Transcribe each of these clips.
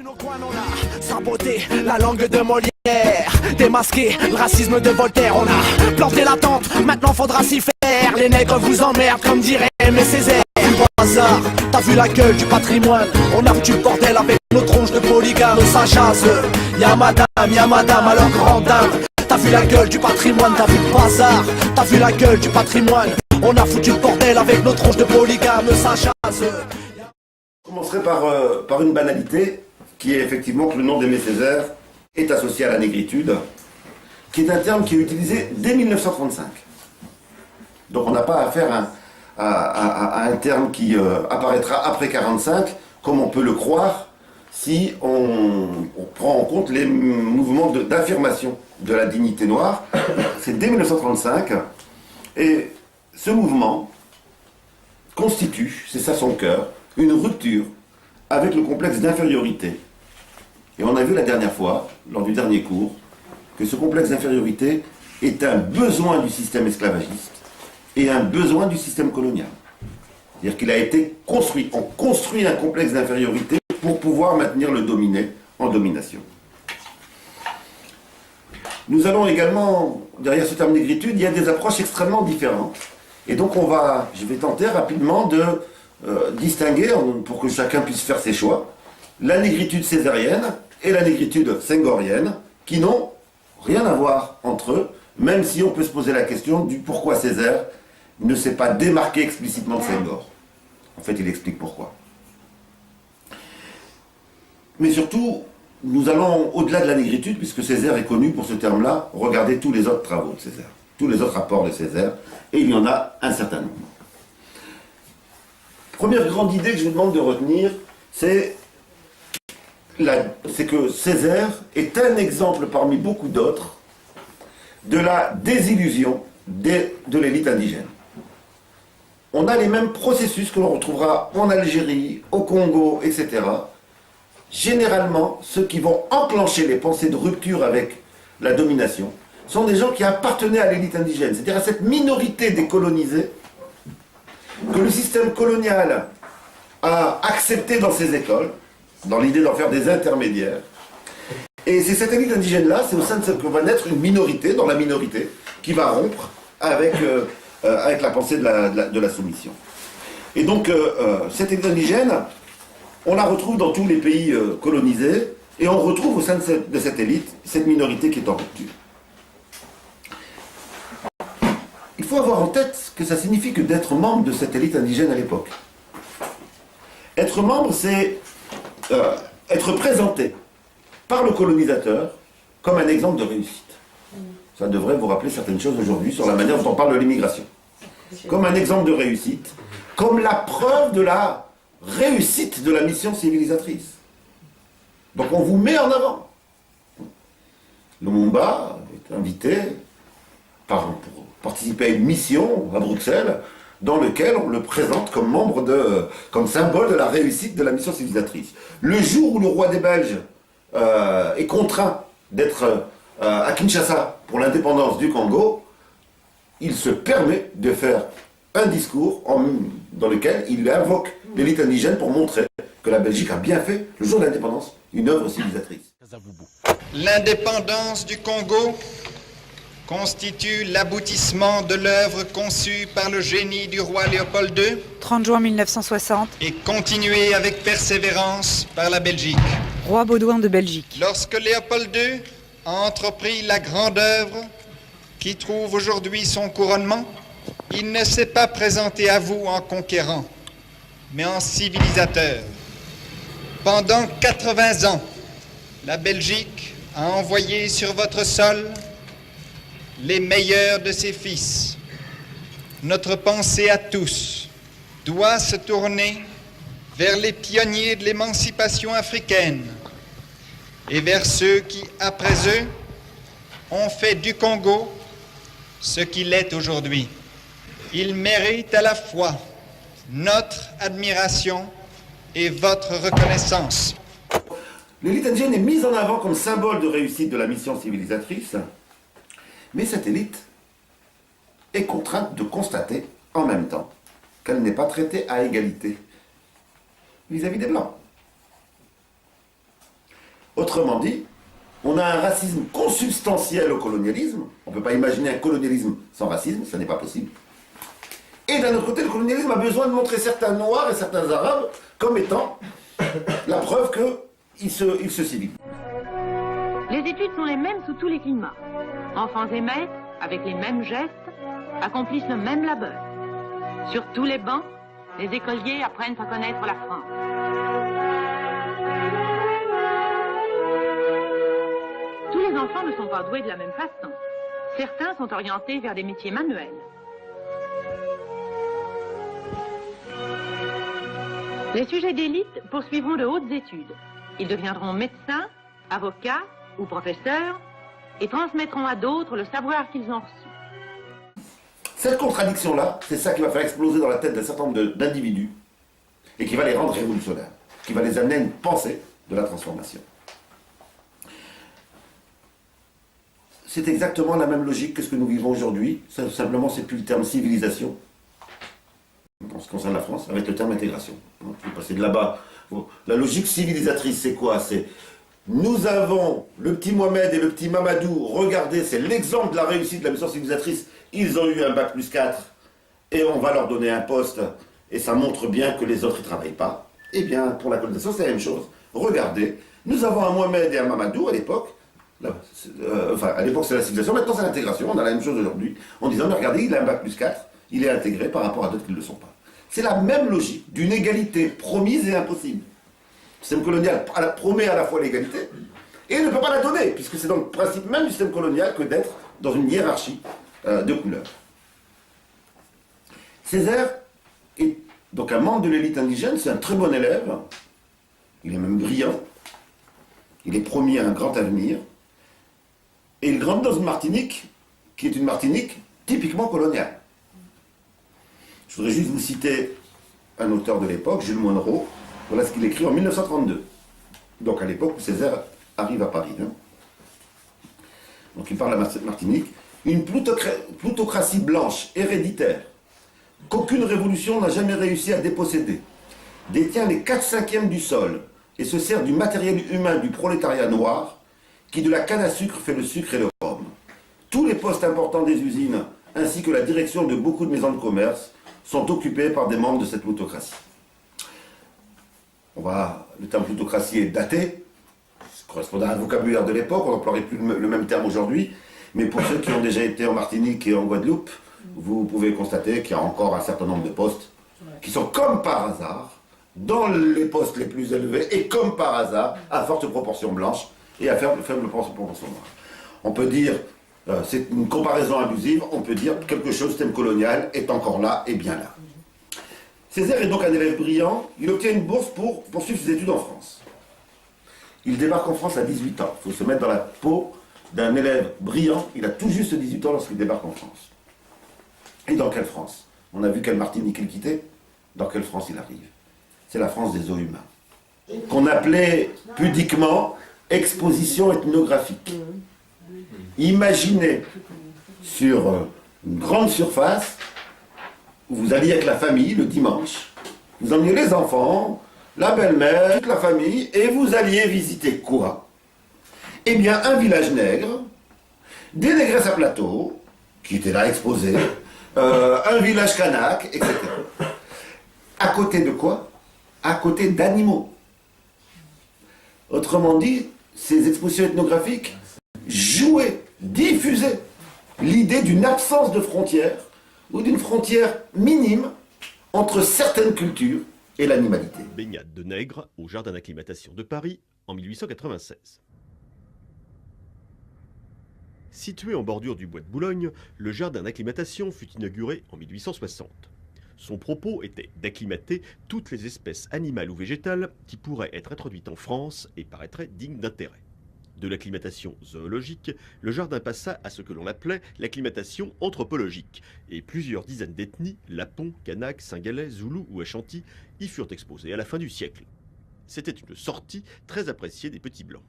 Dans nos coins, on a saboté la langue de Molière, démasqué le racisme de Voltaire. On a planté la tente, maintenant faudra s'y faire. Les nègres vous emmerdent comme dirait Aimé Césaire. Au hasard, t'as vu la gueule du patrimoine. On a foutu le bordel avec nos tronches de polygame. Ça jase, y'a madame, alors grande dame. T'as vu la gueule du patrimoine, t'as vu le bazar. T'as vu la gueule du patrimoine. On a foutu le bordel avec nos tronches de polygame. Ça jase. Je commencerai par une banalité, qui est effectivement que le nom d'Aimé Césaire est associé à la négritude, qui est un terme qui est utilisé dès 1935. Donc on n'a pas affaire à un terme qui apparaîtra après 1945, comme on peut le croire si on prend en compte les mouvements d'affirmation de la dignité noire. C'est dès 1935, et ce mouvement constitue, c'est ça son cœur, une rupture avec le complexe d'infériorité. Et on a vu la dernière fois, lors du dernier cours, que ce complexe d'infériorité est un besoin du système esclavagiste et un besoin du système colonial. C'est-à-dire qu'il a été construit. On construit un complexe d'infériorité pour pouvoir maintenir le dominé en domination. Nous allons également, derrière ce terme négritude, il y a des approches extrêmement différentes. Et donc je vais tenter rapidement de distinguer, pour que chacun puisse faire ses choix, la négritude césarienne et la négritude senghorienne, qui n'ont rien à voir entre eux, même si on peut se poser la question du pourquoi Césaire ne s'est pas démarqué explicitement de Senghor. En fait, il explique pourquoi. Mais surtout, nous allons au-delà de la négritude, puisque Césaire est connu pour ce terme-là. Regardez tous les autres travaux de Césaire, tous les autres rapports de Césaire, et il y en a un certain nombre. Première grande idée que je vous demande de retenir, c'est que Césaire est un exemple parmi beaucoup d'autres de la désillusion de l'élite indigène. On a les mêmes processus que l'on retrouvera en Algérie, au Congo, etc. Généralement, ceux qui vont enclencher les pensées de rupture avec la domination sont des gens qui appartenaient à l'élite indigène, c'est-à-dire à cette minorité décolonisée que le système colonial a accepté dans ses écoles, dans l'idée d'en faire des intermédiaires. Et c'est cette élite indigène-là, c'est au sein de cette que va naître une minorité, dans la minorité, qui va rompre avec la pensée de la soumission. Et donc, cette élite indigène, on la retrouve dans tous les pays colonisés, et on retrouve au sein de cette élite, cette minorité qui est en rupture. Il faut avoir en tête que ça signifie que d'être membre de cette élite indigène à l'époque. Être membre, c'est être présenté par le colonisateur comme un exemple de réussite. Ça devrait vous rappeler certaines choses aujourd'hui sur la manière dont on parle de l'immigration. Comme un exemple de réussite, comme la preuve de la réussite de la mission civilisatrice. Donc on vous met en avant. Lumumba est invité pour participer à une mission à Bruxelles, dans lequel on le présente comme comme symbole de la réussite de la mission civilisatrice. Le jour où le roi des Belges est contraint d'être à Kinshasa pour l'indépendance du Congo, il se permet de faire un discours dans lequel il invoque l'élite indigène pour montrer que la Belgique a bien fait, le jour de l'indépendance, une œuvre civilisatrice. L'indépendance du Congo constitue l'aboutissement de l'œuvre conçue par le génie du roi Léopold II, 30 juin 1960, et continuée avec persévérance par la Belgique. Roi Baudouin de Belgique. Lorsque Léopold II a entrepris la grande œuvre qui trouve aujourd'hui son couronnement, il ne s'est pas présenté à vous en conquérant, mais en civilisateur. Pendant 80 ans, la Belgique a envoyé sur votre sol les meilleurs de ses fils. Notre pensée à tous doit se tourner vers les pionniers de l'émancipation africaine et vers ceux qui, après eux, ont fait du Congo ce qu'il est aujourd'hui. Ils méritent à la fois notre admiration et votre reconnaissance. L'élite indigène est mise en avant comme symbole de réussite de la mission civilisatrice, mais cette élite est contrainte de constater en même temps qu'elle n'est pas traitée à égalité vis-à-vis des Blancs. Autrement dit, on a un racisme consubstantiel au colonialisme. On ne peut pas imaginer un colonialisme sans racisme, ça n'est pas possible. Et d'un autre côté, le colonialisme a besoin de montrer certains Noirs et certains Arabes comme étant la preuve qu'ils se civilisent. Les études sont les mêmes sous tous les climats. Enfants et maîtres, avec les mêmes gestes, accomplissent le même labeur. Sur tous les bancs, les écoliers apprennent à connaître la France. Tous les enfants ne sont pas doués de la même façon. Certains sont orientés vers des métiers manuels. Les sujets d'élite poursuivront de hautes études. Ils deviendront médecins, avocats ou professeurs et transmettront à d'autres le savoir qu'ils ont reçu. Cette contradiction-là, c'est ça qui va faire exploser dans la tête d'un certain nombre d'individus et qui va les rendre révolutionnaires, qui va les amener à une pensée de la transformation. C'est exactement la même logique que ce que nous vivons aujourd'hui, simplement c'est plus le terme civilisation, en ce qui concerne la France, avec le terme intégration. Vous passez de là-bas. La logique civilisatrice, c'est quoi? C'est nous avons le petit Mohamed et le petit Mamadou, regardez, c'est l'exemple de la réussite de la mission civilisatrice. Ils ont eu un bac plus 4 et on va leur donner un poste et ça montre bien que les autres ne travaillent pas. Eh bien, pour la colonisation, c'est la même chose. Regardez, nous avons un Mohamed et un Mamadou à l'époque. À l'époque, c'est la civilisation, maintenant c'est l'intégration. On a la même chose aujourd'hui en disant, mais regardez, il a un bac plus 4, il est intégré par rapport à d'autres qui ne le sont pas. C'est la même logique d'une égalité promise et impossible. Le système colonial promet à la fois l'égalité et ne peut pas la donner, puisque c'est dans le principe même du système colonial que d'être dans une hiérarchie de couleurs. Césaire est donc un membre de l'élite indigène, c'est un très bon élève, il est même brillant, il est promis à un grand avenir, et il grandit dans une Martinique qui est une Martinique typiquement coloniale. Je voudrais juste vous citer un auteur de l'époque, Jules Monroe. Voilà ce qu'il écrit en 1932. Donc à l'époque où Césaire arrive à Paris. Donc il parle à Martinique. Une plutocratie blanche, héréditaire, qu'aucune révolution n'a jamais réussi à déposséder, détient les 4/5 du sol et se sert du matériel humain du prolétariat noir qui de la canne à sucre fait le sucre et le rhum. Tous les postes importants des usines ainsi que la direction de beaucoup de maisons de commerce sont occupés par des membres de cette plutocratie. Le terme plutocratie est daté, ça correspond à un vocabulaire de l'époque, on n'emploierait plus le même terme aujourd'hui, mais pour ceux qui ont déjà été en Martinique et en Guadeloupe, vous pouvez constater qu'il y a encore un certain nombre de postes qui sont comme par hasard, dans les postes les plus élevés, et comme par hasard, à forte proportion blanche et à faible proportion noire. On peut dire, c'est une comparaison abusive, on peut dire quelque chose, thème colonial, est encore là et bien là. Césaire est donc un élève brillant, il obtient une bourse pour poursuivre ses études en France. Il débarque en France à 18 ans, il faut se mettre dans la peau d'un élève brillant, il a tout juste 18 ans lorsqu'il débarque en France. Et dans quelle France? On a vu quelle Martinique il quittait, dans quelle France il arrive? C'est la France des eaux humains, qu'on appelait pudiquement exposition ethnographique. Imaginez sur une grande surface, où vous alliez avec la famille le dimanche, vous emmeniez les enfants, la belle-mère, toute la famille, et vous alliez visiter quoi? Eh bien, un village nègre, des négresses à plateau, qui étaient là exposées, un village kanak, etc. À côté de quoi? À côté d'animaux. Autrement dit, ces expositions ethnographiques jouaient, diffusaient l'idée d'une absence de frontières ou d'une frontière minime entre certaines cultures et l'animalité. Baignade de nègres au jardin d'acclimatation de Paris en 1896. Situé en bordure du bois de Boulogne, le jardin d'acclimatation fut inauguré en 1860. Son propos était d'acclimater toutes les espèces animales ou végétales qui pourraient être introduites en France et paraîtraient dignes d'intérêt. De l'acclimatation zoologique, le jardin passa à ce que l'on appelait l'acclimatation anthropologique, et plusieurs dizaines d'ethnies, Lapons, Kanaks, Cingalais, Zoulous ou Ashanti, y furent exposées à la fin du siècle. C'était une sortie très appréciée des petits blancs.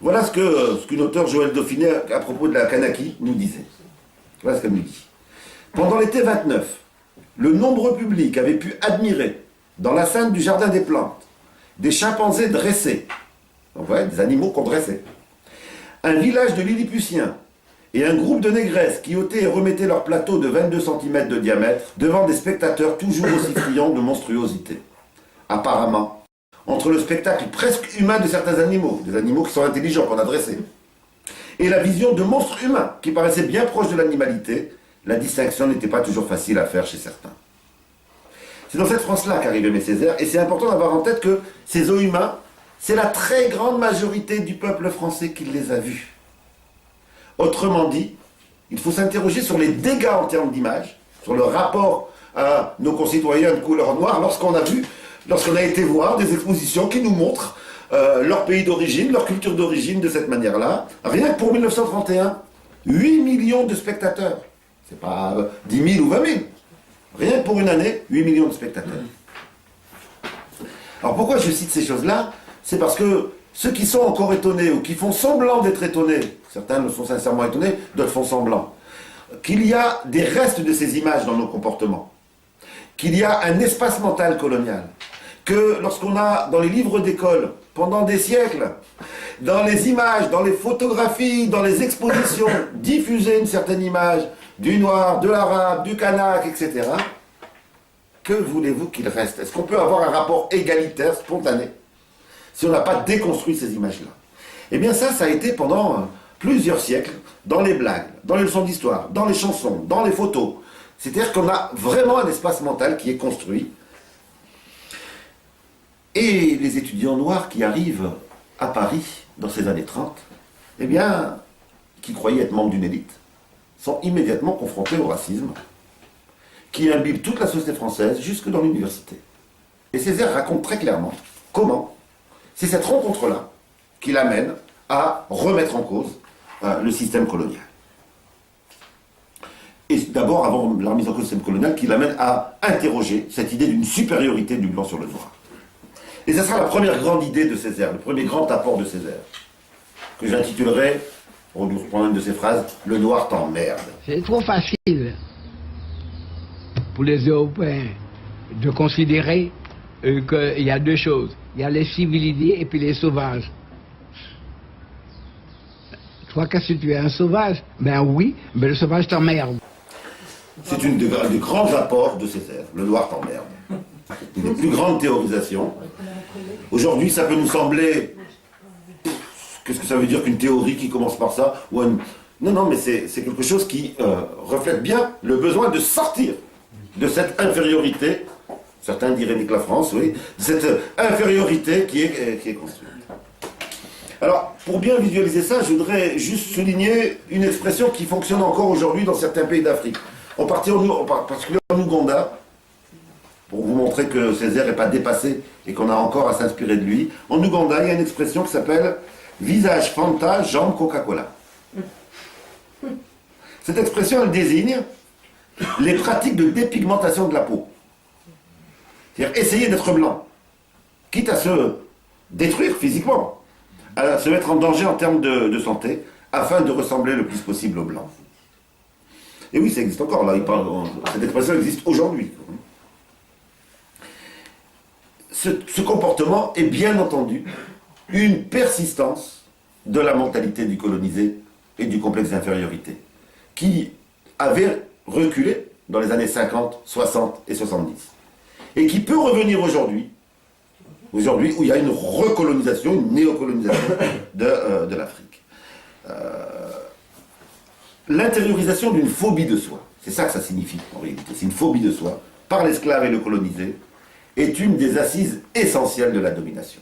Voilà ce qu'une auteure, Joëlle Dauphiné, à propos de la Kanaki, nous disait. Voilà ce qu'elle nous dit. Pendant l'été 29, le nombreux public avait pu admirer, dans la scène du Jardin des Plantes, des chimpanzés dressés, donc voilà, des animaux qu'on dressait, un village de Lilliputiens et un groupe de négresses qui ôtaient et remettaient leur plateau de 22 cm de diamètre devant des spectateurs toujours aussi friands de monstruosité. Apparemment, entre le spectacle presque humain de certains animaux, des animaux qui sont intelligents, qu'on a dressés, et la vision de monstres humains qui paraissaient bien proches de l'animalité, la distinction n'était pas toujours facile à faire chez certains. C'est dans cette France-là qu'arrive Aimé Césaire, et c'est important d'avoir en tête que ces os humains, c'est la très grande majorité du peuple français qui les a vus. Autrement dit, il faut s'interroger sur les dégâts en termes d'image, sur le rapport à nos concitoyens de couleur noire lorsqu'on a été voir des expositions qui nous montrent leur pays d'origine, leur culture d'origine de cette manière-là. Rien que pour 1931, 8 millions de spectateurs. C'est pas 10 000 ou 20 000. Rien que pour une année, 8 millions de spectateurs. Alors pourquoi je cite ces choses-là? C'est parce que ceux qui sont encore étonnés ou qui font semblant d'être étonnés, certains ne sont sincèrement étonnés, d'autres font semblant, qu'il y a des restes de ces images dans nos comportements, qu'il y a un espace mental colonial, que lorsqu'on a dans les livres d'école, pendant des siècles, dans les images, dans les photographies, dans les expositions, diffusé une certaine image du noir, de l'arabe, du kanak, etc. Que voulez-vous qu'il reste? Est-ce qu'on peut avoir un rapport égalitaire, spontané, si on n'a pas déconstruit ces images-là? Eh bien ça a été pendant plusieurs siècles, dans les blagues, dans les leçons d'histoire, dans les chansons, dans les photos. C'est-à-dire qu'on a vraiment un espace mental qui est construit. Et les étudiants noirs qui arrivent à Paris dans ces années 30, eh bien, qui croyaient être membres d'une élite, sont immédiatement confrontés au racisme, qui imbibe toute la société française jusque dans l'université. Et Césaire raconte très clairement comment c'est cette rencontre-là qui l'amène à remettre en cause le système colonial. Et d'abord, avant la remise en cause du système colonial, qui l'amène à interroger cette idée d'une supériorité du blanc sur le noir. Et ça sera la première grande idée de Césaire, le premier grand apport de Césaire, que j'intitulerai, pour nous reprendre une de ses phrases, « Le noir t'emmerde ». C'est trop facile pour les Européens de considérer qu'il y a deux choses. Il y a les civilisés et puis les sauvages. Toi, qu'est-ce que tu es, un sauvage? Ben oui, mais le sauvage t'emmerde. C'est une des grands apports de Césaire, « Le noir t'emmerde ». Une des plus grandes théorisations. Aujourd'hui, ça peut nous sembler... Qu'est-ce que ça veut dire qu'une théorie qui commence par ça ou Non, mais c'est quelque chose qui reflète bien le besoin de sortir de cette infériorité, certains diraient nique la France, oui, cette infériorité qui est construite. Alors, pour bien visualiser ça, je voudrais juste souligner une expression qui fonctionne encore aujourd'hui dans certains pays d'Afrique. En particulier en Ouganda, pour vous montrer que Césaire n'est pas dépassé et qu'on a encore à s'inspirer de lui. En Ouganda, il y a une expression qui s'appelle « visage Fanta, jambes Coca-Cola ». Cette expression, elle désigne les pratiques de dépigmentation de la peau. C'est-à-dire essayer d'être blanc, quitte à se détruire physiquement, à se mettre en danger en termes de santé, afin de ressembler le plus possible au blanc. Et oui, ça existe encore, là, cette expression existe aujourd'hui. Ce comportement est bien entendu une persistance de la mentalité du colonisé et du complexe d'infériorité, qui avait reculé dans les années 50, 60 et 70, et qui peut revenir aujourd'hui où il y a une recolonisation, une néocolonisation de l'Afrique. L'intériorisation d'une phobie de soi, c'est ça que ça signifie en réalité, c'est une phobie de soi, par l'esclave et le colonisé, est une des assises essentielles de la domination.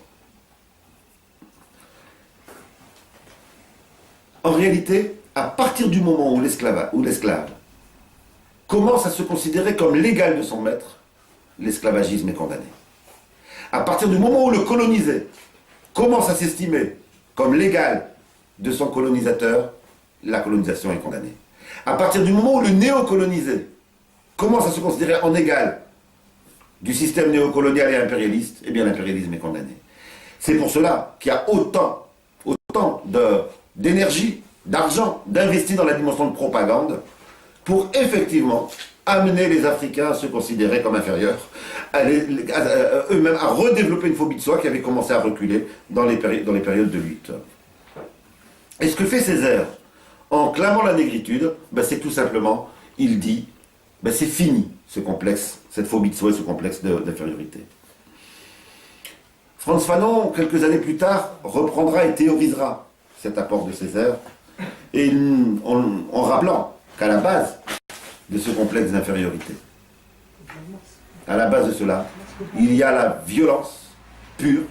En réalité, à partir du moment où l'esclave commence à se considérer comme l'égal de son maître, l'esclavagisme est condamné. À partir du moment où le colonisé commence à s'estimer comme l'égal de son colonisateur, la colonisation est condamnée. À partir du moment où le néocolonisé commence à se considérer en égal du système néocolonial et impérialiste, eh bien l'impérialisme est condamné. C'est pour cela qu'il y a autant d'énergie, d'argent, d'investir dans la dimension de propagande pour effectivement amener les Africains à se considérer comme inférieurs, eux-mêmes à redévelopper une phobie de soi qui avait commencé à reculer dans les périodes de lutte. Et ce que fait Césaire en clamant la négritude, ben c'est tout simplement, il dit, ben c'est fini ce complexe, cette phobie de soi et ce complexe d'infériorité. Frantz Fanon, quelques années plus tard, reprendra et théorisera cet apport de Césaire, et en rappelant qu'à la base de ce complexe d'infériorité, à la base de cela, il y a la violence pure,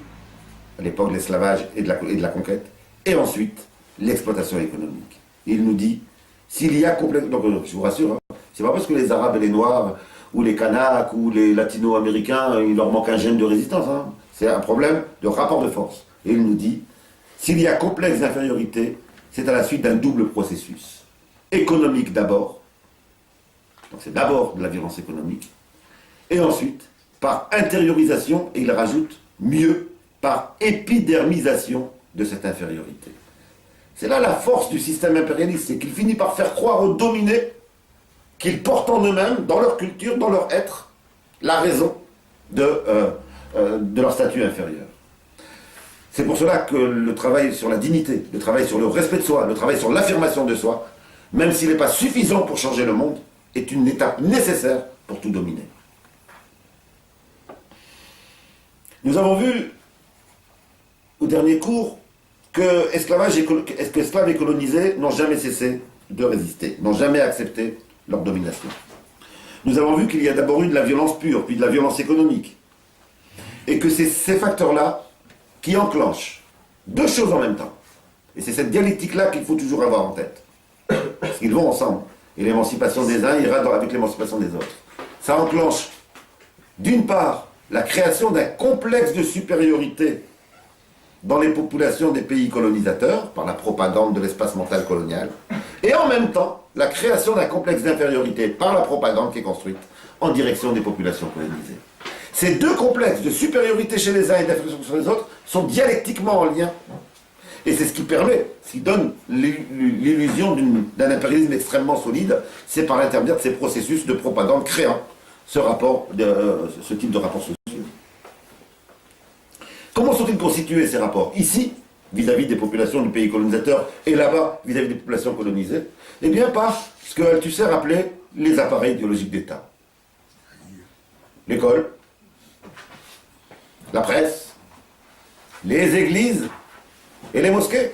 à l'époque de l'esclavage et de la conquête, et ensuite l'exploitation économique. Il nous dit, s'il y a complètement... Donc je vous rassure, hein, c'est pas parce que les Arabes et les Noirs, ou les Kanaks, ou les Latino-Américains, il leur manque un gène de résistance, hein. C'est un problème de rapport de force. Et il nous dit, s'il y a complexe d'infériorité, c'est à la suite d'un double processus. Économique d'abord, donc c'est d'abord de la violence économique, et ensuite, par intériorisation, et il rajoute, mieux, par épidermisation de cette infériorité. C'est là la force du système impérialiste, c'est qu'il finit par faire croire aux dominés qu'ils portent en eux-mêmes, dans leur culture, dans leur être, la raison de leur statut inférieur. C'est pour cela que le travail sur la dignité, le travail sur le respect de soi, le travail sur l'affirmation de soi, même s'il n'est pas suffisant pour changer le monde, est une étape nécessaire pour tout dominer. Nous avons vu au dernier cours que esclaves et colonisés n'ont jamais cessé de résister, n'ont jamais accepté leur domination. Nous avons vu qu'il y a d'abord eu de la violence pure, puis de la violence économique, et que c'est ces facteurs-là qui enclenchent deux choses en même temps. Et c'est cette dialectique-là qu'il faut toujours avoir en tête. Parce qu'ils vont ensemble. Et l'émancipation des uns ira avec l'émancipation des autres. Ça enclenche, d'une part, la création d'un complexe de supériorité dans les populations des pays colonisateurs, par la propagande de l'espace mental colonial, et en même temps, la création d'un complexe d'infériorité par la propagande qui est construite en direction des populations colonisées. Ces deux complexes de supériorité chez les uns et d'infériorité sur les autres sont dialectiquement en lien. Et c'est ce qui permet, ce qui donne l'illusion d'un impérialisme extrêmement solide, c'est par l'intermédiaire de ces processus de propagande créant ce type de rapports sociaux. Comment sont-ils constitués ces rapports? Ici, vis-à-vis des populations du pays colonisateur, et là-bas, vis-à-vis des populations colonisées, eh bien par ce que Althusser appelait les appareils idéologiques d'État. L'école, la presse, les églises et les mosquées.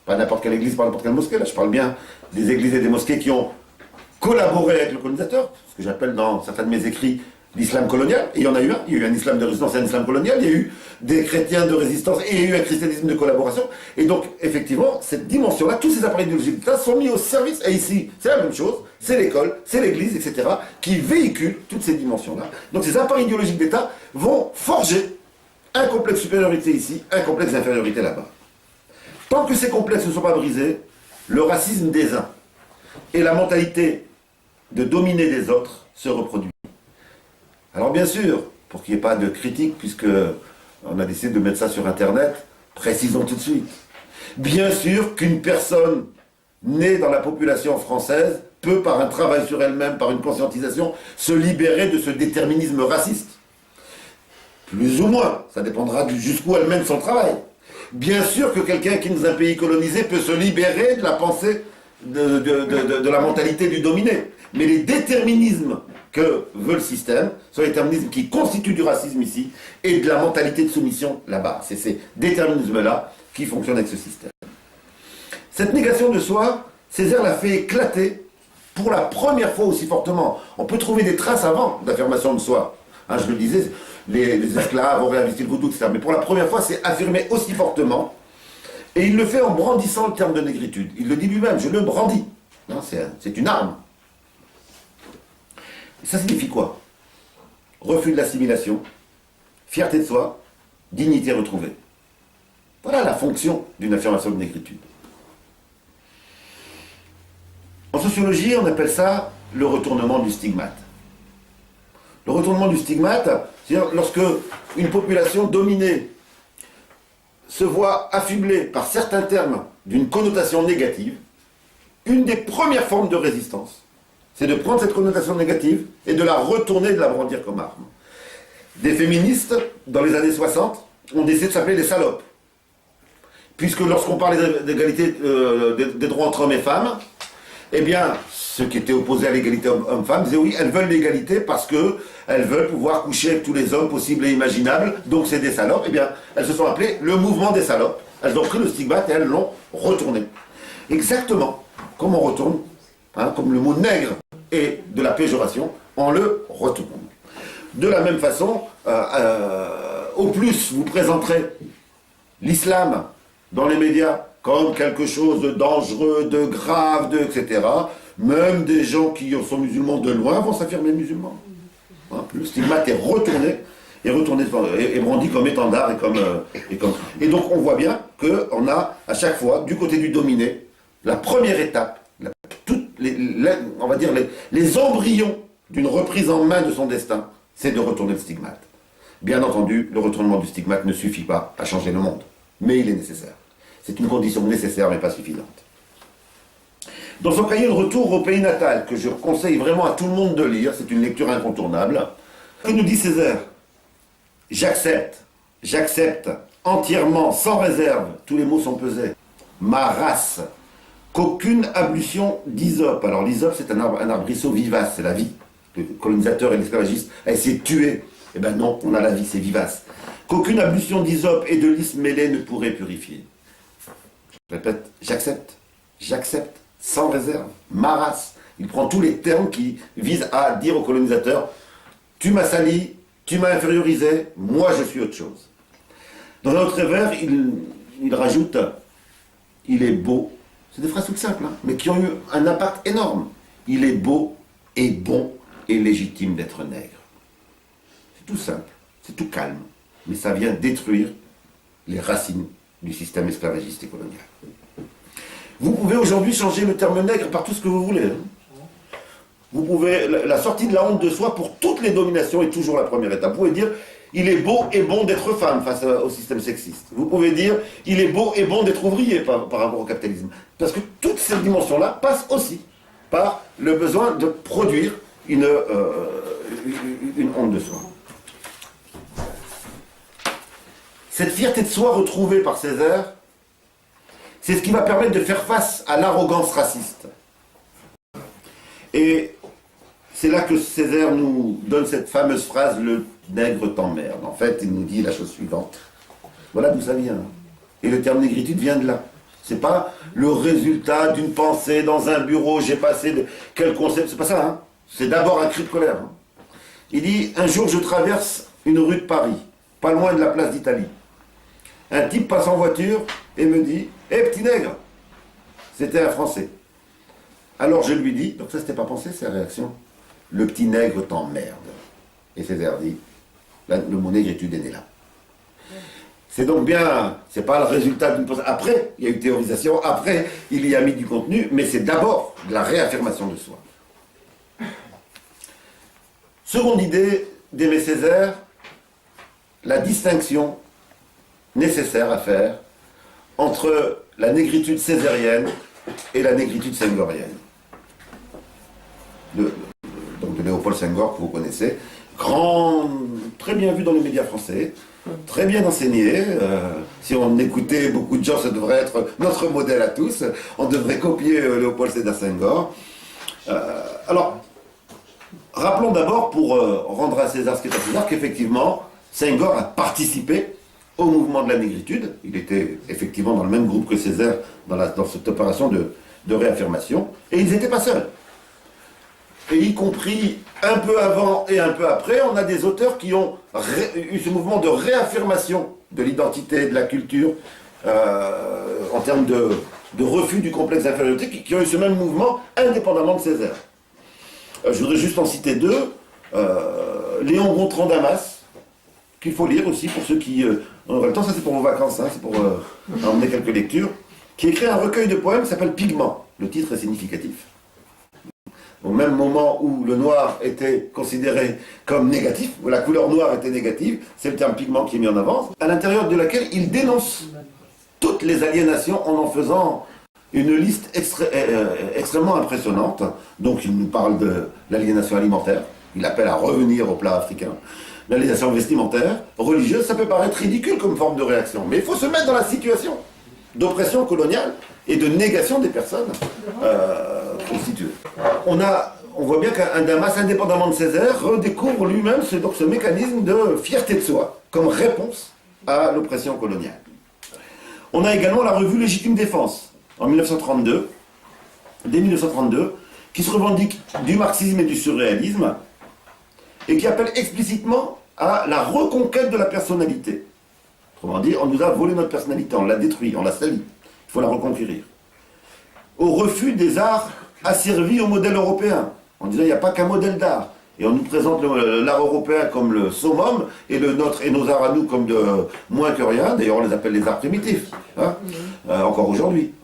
Pas n'importe quelle église, pas n'importe quelle mosquée, là je parle bien des églises et des mosquées qui ont collaboré avec le colonisateur, ce que j'appelle dans certains de mes écrits l'islam colonial, et il y en a eu un. Il y a eu un islam de résistance et un islam colonial, il y a eu des chrétiens de résistance et il y a eu un christianisme de collaboration. Et donc, effectivement, cette dimension-là, tous ces appareils idéologiques sont mis au service, et ici, c'est la même chose, c'est l'école, c'est l'église, etc., qui véhiculent toutes ces dimensions-là. Donc ces appareils idéologiques d'État vont forger un complexe de supériorité ici, un complexe d'infériorité là-bas. Tant que ces complexes ne sont pas brisés, le racisme des uns et la mentalité de dominer des autres se reproduit. Alors bien sûr, pour qu'il n'y ait pas de critique, puisque on a décidé de mettre ça sur Internet, précisons tout de suite. Bien sûr qu'une personne née dans la population française peut, par un travail sur elle-même, par une conscientisation, se libérer de ce déterminisme raciste. Plus ou moins, ça dépendra jusqu'où elle mène son travail. Bien sûr que quelqu'un qui est dans un pays colonisé peut se libérer de la pensée, de la mentalité du dominé. Mais les déterminismes que veut le système sont les déterminismes qui constituent du racisme ici et de la mentalité de soumission là-bas. C'est ces déterminismes-là qui fonctionnent avec ce système. Cette négation de soi, Césaire l'a fait éclater pour la première fois aussi fortement. On peut trouver des traces avant d'affirmation de soi. Hein, je le disais, les esclaves auraient investi le vaudou, etc. Mais pour la première fois, c'est affirmé aussi fortement. Et il le fait en brandissant le terme de négritude. Il le dit lui-même, je le brandis. C'est une arme. Et ça signifie quoi? Refus de l'assimilation, fierté de soi, dignité retrouvée. Voilà la fonction d'une affirmation de négritude. En sociologie, on appelle ça le retournement du stigmate. Le retournement du stigmate, c'est-à-dire lorsque une population dominée se voit affublée par certains termes d'une connotation négative, une des premières formes de résistance, C'est de prendre cette connotation négative et de la retourner, de la brandir comme arme. Des féministes, dans les années 60, ont décidé de s'appeler les salopes. Puisque lorsqu'on parlait d'égalité des droits entre hommes et femmes, eh bien, ceux qui étaient opposés à l'égalité homme-femme disaient oui, elles veulent l'égalité parce qu'elles veulent pouvoir coucher avec tous les hommes possibles et imaginables, donc c'est des salopes. Eh bien, elles se sont appelées le mouvement des salopes. Elles ont pris le stigmate et elles l'ont retourné. Exactement comme on retourne, comme le mot nègre est de la péjoration, on le retourne. De la même façon, au plus vous présenterez l'islam dans les médias comme quelque chose de dangereux, de grave, etc. Même des gens qui sont musulmans de loin vont s'affirmer musulmans. Le stigmate est retourné, et brandi comme étendard et donc on voit bien qu'on a à chaque fois, du côté du dominé, la première étape, on va dire les embryons d'une reprise en main de son destin, c'est de retourner le stigmate. Bien entendu, le retournement du stigmate ne suffit pas à changer le monde, mais il est nécessaire. C'est une condition nécessaire mais pas suffisante. Dans son cahier de retour au pays natal, que je conseille vraiment à tout le monde de lire, c'est une lecture incontournable, que nous dit Césaire? J'accepte entièrement, sans réserve, tous les mots sont pesés, ma race, qu'aucune ablution d'hysope. Alors l'hysope c'est un arbrisseau vivace, c'est la vie. Le colonisateur et l'esclavagiste a essayé de tuer. Eh bien non, on a la vie, c'est vivace. Qu'aucune ablution d'hysope et de lys mêlé ne pourrait purifier. Je répète, j'accepte, sans réserve, ma race. Il prend tous les termes qui visent à dire au colonisateur, tu m'as sali, tu m'as infériorisé, moi je suis autre chose. Dans un autre vers, il rajoute, il est beau. C'est des phrases toutes simples, mais qui ont eu un impact énorme. Il est beau et bon et légitime d'être nègre. C'est tout simple, c'est tout calme, mais ça vient détruire les racines du système esclavagiste et colonial. Vous pouvez aujourd'hui changer le terme nègre par tout ce que vous voulez. Vous pouvez, la sortie de la honte de soi pour toutes les dominations est toujours la première étape. Vous pouvez dire, il est beau et bon d'être femme face au système sexiste. Vous pouvez dire, il est beau et bon d'être ouvrier par rapport au capitalisme. Parce que toutes ces dimensions-là passent aussi par le besoin de produire une honte de soi. Cette fierté de soi retrouvée par Césaire, c'est ce qui va permettre de faire face à l'arrogance raciste. Et c'est là que Césaire nous donne cette fameuse phrase, le nègre t'emmerde. En fait, il nous dit la chose suivante. Voilà d'où ça vient. Et le terme négritude vient de là. C'est pas le résultat d'une pensée dans un bureau, j'ai passé quel concept, c'est pas ça. C'est d'abord un cri de colère. Il dit, un jour je traverse une rue de Paris, pas loin de la place d'Italie. Un type passe en voiture et me dit, hé petit nègre. C'était un Français. Alors je lui dis, donc ça c'était pas pensé, c'est la réaction, le petit nègre t'emmerde. Et Césaire dit, le mot négritude est né là. C'est donc bien, c'est pas le résultat d'une pensée. Après, il y a eu théorisation, après, il y a mis du contenu, mais c'est d'abord de la réaffirmation de soi. Seconde idée d'Aimé Césaire, la distinction nécessaire à faire entre la négritude césarienne et la négritude senghorienne. Donc de Léopold Senghor, que vous connaissez, très bien vu dans les médias français, très bien enseigné. Si on écoutait beaucoup de gens, ça devrait être notre modèle à tous. On devrait copier Léopold Sédar Senghor. Alors, rappelons d'abord, pour rendre à César ce qui est à César, qu'effectivement, Senghor a participé au mouvement de la négritude. Il était effectivement dans le même groupe que Césaire dans cette opération de réaffirmation. Et ils n'étaient pas seuls. Et y compris un peu avant et un peu après, on a des auteurs qui ont eu ce mouvement de réaffirmation de l'identité, de la culture, en termes de refus du complexe d'infériorité, qui ont eu ce même mouvement indépendamment de Césaire. Je voudrais juste en citer deux. Léon Gontran Damas, qu'il faut lire aussi pour ceux qui auraient le temps, ça c'est pour vos vacances, c'est pour emmener quelques lectures, qui écrit un recueil de poèmes qui s'appelle Pigment. Le titre est significatif. Au même moment où le noir était considéré comme négatif, où la couleur noire était négative, c'est le terme pigment qui est mis en avant, à l'intérieur de laquelle il dénonce toutes les aliénations en faisant une liste extrêmement impressionnante. Donc il nous parle de l'aliénation alimentaire, il appelle à revenir au plat africain. L'aliénation vestimentaire, religieuse, ça peut paraître ridicule comme forme de réaction, mais il faut se mettre dans la situation d'oppression coloniale et de négation des personnes constituées. On voit bien qu'un Damas, indépendamment de Césaire, redécouvre lui-même ce mécanisme de fierté de soi, comme réponse à l'oppression coloniale. On a également la revue Légitime Défense, en 1932, dès 1932, qui se revendique du marxisme et du surréalisme, et qui appelle explicitement à la reconquête de la personnalité. Autrement dit, on nous a volé notre personnalité, on l'a détruit, on l'a salie. Il faut la reconquérir. Au refus des arts asservis au modèle européen, en disant il n'y a pas qu'un modèle d'art. Et on nous présente l'art européen comme le summum, et nos arts à nous comme de moins que rien. D'ailleurs, on les appelle les arts primitifs, hein, encore aujourd'hui.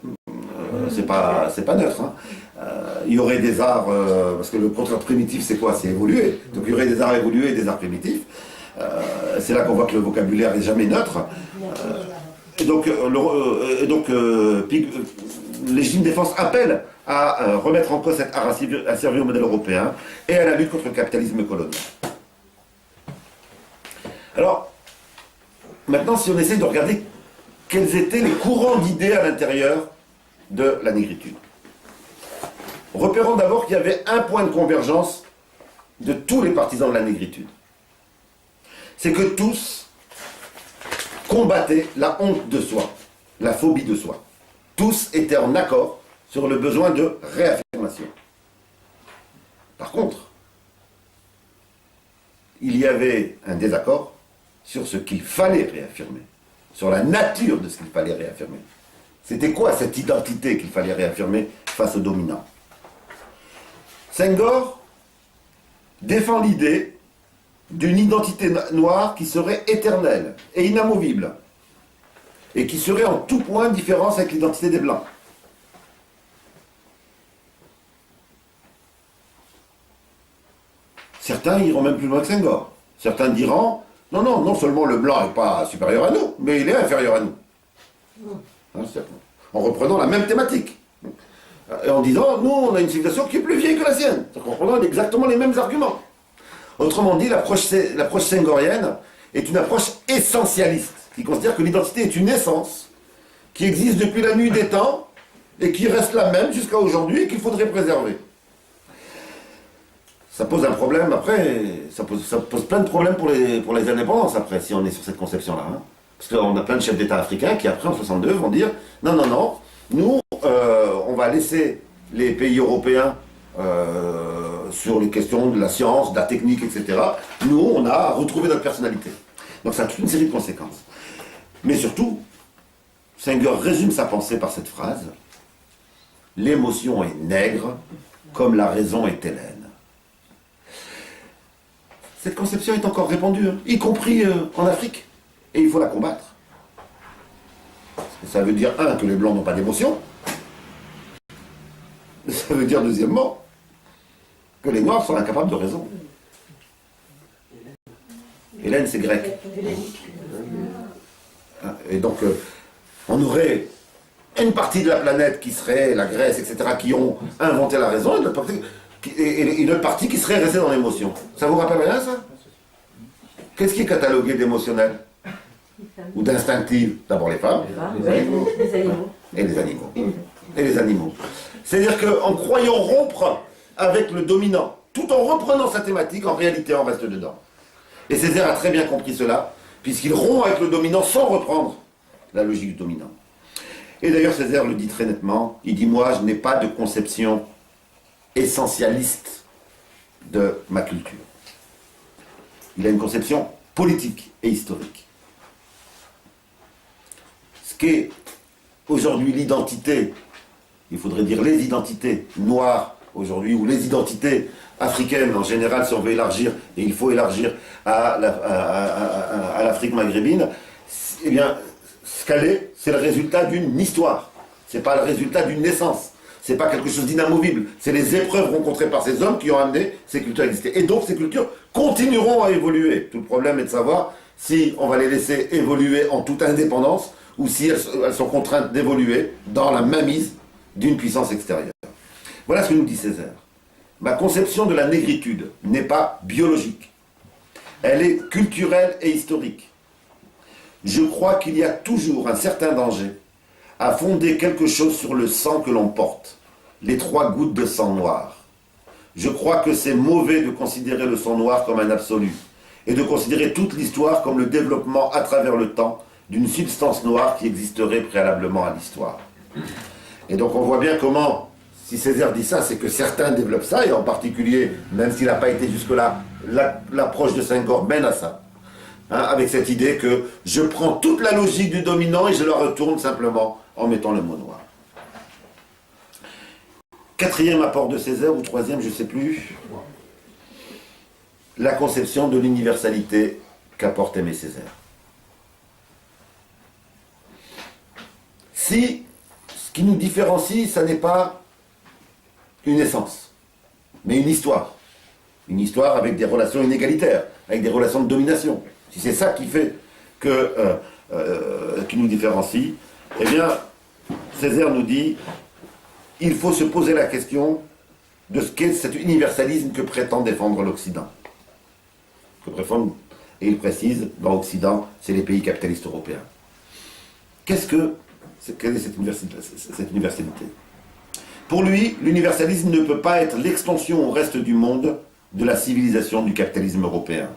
C'est pas neutre. Hein. Il y aurait des arts, parce que le contraire primitif, c'est quoi? C'est évoluer. Donc il y aurait des arts évolués et des arts primitifs. C'est là qu'on voit que le vocabulaire n'est jamais neutre. Légitime Défense appelle à remettre en cause cet art asservi au modèle européen et à la lutte contre le capitalisme colonial. Alors, maintenant, si on essaie de regarder quels étaient les courants d'idées à l'intérieur de la négritude. Repérons d'abord qu'il y avait un point de convergence de tous les partisans de la négritude. C'est que tous combattaient la honte de soi, la phobie de soi. Tous étaient en accord sur le besoin de réaffirmation. Par contre, il y avait un désaccord sur ce qu'il fallait réaffirmer, sur la nature de ce qu'il fallait réaffirmer. C'était quoi cette identité qu'il fallait réaffirmer face aux dominants? Senghor défend l'idée d'une identité noire qui serait éternelle et inamovible, et qui serait en tout point différence avec l'identité des Blancs. Certains iront même plus loin que Senghor. Certains diront, non seulement le Blanc n'est pas supérieur à nous, mais il est inférieur à nous. En reprenant la même thématique. Et en disant, nous, on a une civilisation qui est plus vieille que la sienne. En reprenant exactement les mêmes arguments. Autrement dit, l'approche senghorienne est une approche essentialiste, qui considère que l'identité est une essence qui existe depuis la nuit des temps et qui reste la même jusqu'à aujourd'hui et qu'il faudrait préserver. Ça pose un problème après, ça pose plein de problèmes pour les indépendances après, si on est sur cette conception-là. Hein. Parce qu'on a plein de chefs d'État africains qui après en 62 vont dire non, nous on va laisser les pays européens sur les questions de la science, de la technique, etc. Nous on a retrouvé notre personnalité. Donc ça a toute une série de conséquences. Mais surtout, Senghor résume sa pensée par cette phrase: l'émotion est nègre comme la raison est hellène. Cette conception est encore répandue, hein, y compris en Afrique. Et il faut la combattre. Ça veut dire, un, que les Blancs n'ont pas d'émotion. Ça veut dire, deuxièmement, que les Noirs sont incapables de raison. Hélène, c'est grec. Et donc, on aurait une partie de la planète qui serait la Grèce, etc., qui ont inventé la raison, et une autre partie qui serait restée dans l'émotion. Ça vous rappelle rien, ça? Qu'est-ce qui est catalogué d'émotionnel? Ou d'instinctif? D'abord les femmes, et les animaux. Et les animaux. C'est-à-dire qu'en croyant rompre avec le dominant, tout en reprenant sa thématique, en réalité, on reste dedans. Et Césaire a très bien compris cela, puisqu'il rompt avec le dominant sans reprendre la logique du dominant. Et d'ailleurs, Césaire le dit très nettement, il dit « Moi, je n'ai pas de conception essentialiste de ma culture. » Il a une conception politique et historique. Ce qu'est aujourd'hui l'identité, il faudrait dire les identités noires aujourd'hui, ou les identités africaines en général, si on veut élargir, et il faut élargir à l'Afrique maghrébine, eh bien, ce qu'elle est, c'est le résultat d'une histoire. Ce n'est pas le résultat d'une naissance. Ce n'est pas quelque chose d'inamovible. C'est les épreuves rencontrées par ces hommes qui ont amené ces cultures à exister. Et donc, ces cultures continueront à évoluer. Tout le problème est de savoir si on va les laisser évoluer en toute indépendance ou si elles sont contraintes d'évoluer dans la mainmise d'une puissance extérieure. Voilà ce que nous dit Césaire. Ma conception de la négritude n'est pas biologique. Elle est culturelle et historique. Je crois qu'il y a toujours un certain danger à fonder quelque chose sur le sang que l'on porte, les 3 gouttes de sang noir. Je crois que c'est mauvais de considérer le sang noir comme un absolu et de considérer toute l'histoire comme le développement à travers le temps d'une substance noire qui existerait préalablement à l'histoire. Et donc on voit bien comment, si Césaire dit ça, c'est que certains développent ça, et en particulier, même s'il n'a pas été jusque-là, l'approche de Senghor mène à ça. Hein, avec cette idée que je prends toute la logique du dominant et je la retourne simplement en mettant le mot noir. 4e apport de Césaire, ou 3e, je ne sais plus, la conception de l'universalité qu'apporte Aimé Césaire. Si ce qui nous différencie, ça n'est pas une essence, mais une histoire avec des relations inégalitaires, avec des relations de domination, si c'est ça qui fait qui nous différencie, eh bien, Césaire nous dit il faut se poser la question de ce qu'est cet universalisme que prétend défendre l'Occident. Et il précise, dans l'Occident, c'est les pays capitalistes européens. Quelle est cette universalité? Pour lui, l'universalisme ne peut pas être l'extension au reste du monde de la civilisation du capitalisme européen.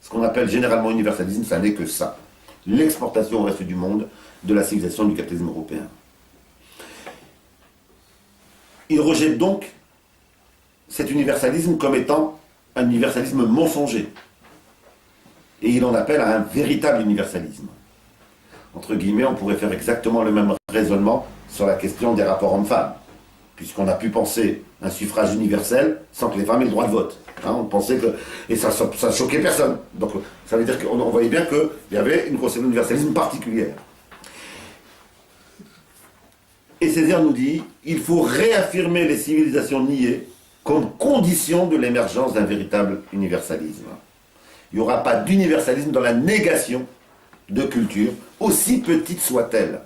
Ce qu'on appelle généralement universalisme, ça n'est que ça. L'exportation au reste du monde de la civilisation du capitalisme européen. Il rejette donc cet universalisme comme étant un universalisme mensonger. Et il en appelle à un véritable universalisme. Entre guillemets, on pourrait faire exactement le même raisonnement sur la question des rapports hommes-femmes, puisqu'on a pu penser un suffrage universel sans que les femmes aient le droit de vote. Hein, on pensait que... Et ça choquait personne. Donc ça veut dire qu'on voyait bien qu'il y avait une conception d'universalisme particulière. Et Césaire nous dit, il faut réaffirmer les civilisations niées comme condition de l'émergence d'un véritable universalisme. Il n'y aura pas d'universalisme dans la négation de culture, aussi petite soit-elle.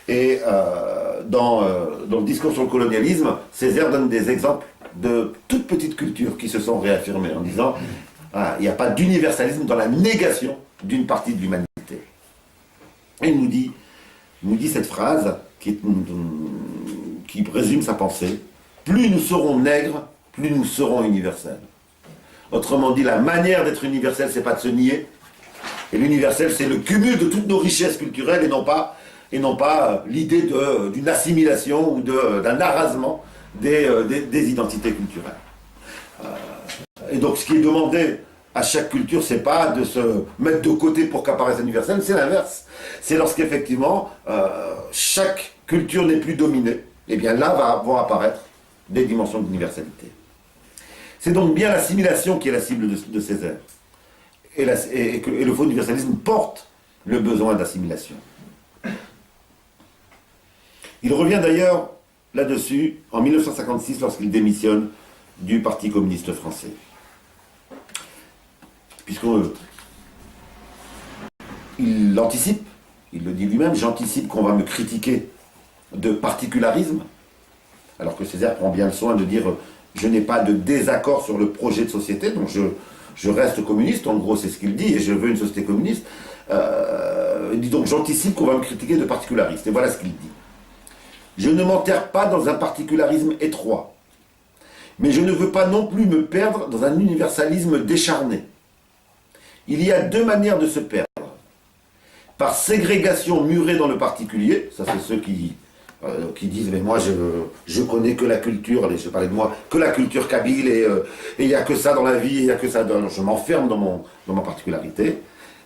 Et dans le discours sur le colonialisme, Césaire donne des exemples de toutes petites cultures qui se sont réaffirmées en disant il n'y a pas d'universalisme dans la négation d'une partie de l'humanité. Et il nous dit cette phrase qui résume sa pensée: plus nous serons nègres, plus nous serons universels. Autrement dit, la manière d'être universel, c'est pas de se nier. Et l'universel, c'est le cumul de toutes nos richesses culturelles et non pas l'idée d'une assimilation ou d'un arrasement des identités culturelles. Et donc, ce qui est demandé à chaque culture, c'est pas de se mettre de côté pour qu'apparaisse l'universel, c'est l'inverse. C'est lorsqu'effectivement, chaque culture n'est plus dominée, et bien là vont apparaître des dimensions d'universalité. C'est donc bien l'assimilation qui est la cible de Césaire. Et le faux universalisme porte le besoin d'assimilation. Il revient d'ailleurs là-dessus en 1956 lorsqu'il démissionne du Parti communiste français. Il l'anticipe, il le dit lui-même, j'anticipe qu'on va me critiquer de particularisme, alors que Césaire prend bien le soin de dire je n'ai pas de désaccord sur le projet de société, donc je reste communiste, en gros c'est ce qu'il dit, et je veux une société communiste. Il dit donc j'anticipe qu'on va me critiquer de particulariste, et voilà ce qu'il dit. Je ne m'enterre pas dans un particularisme étroit, mais je ne veux pas non plus me perdre dans un universalisme décharné. Il y a deux manières de se perdre. Par ségrégation murée dans le particulier, ça c'est ceux qui disent mais moi je connais que la culture, allez, je parlais de moi, que la culture kabyle et il n'y a que ça dans la vie, il n'y a que ça, je m'enferme dans ma particularité.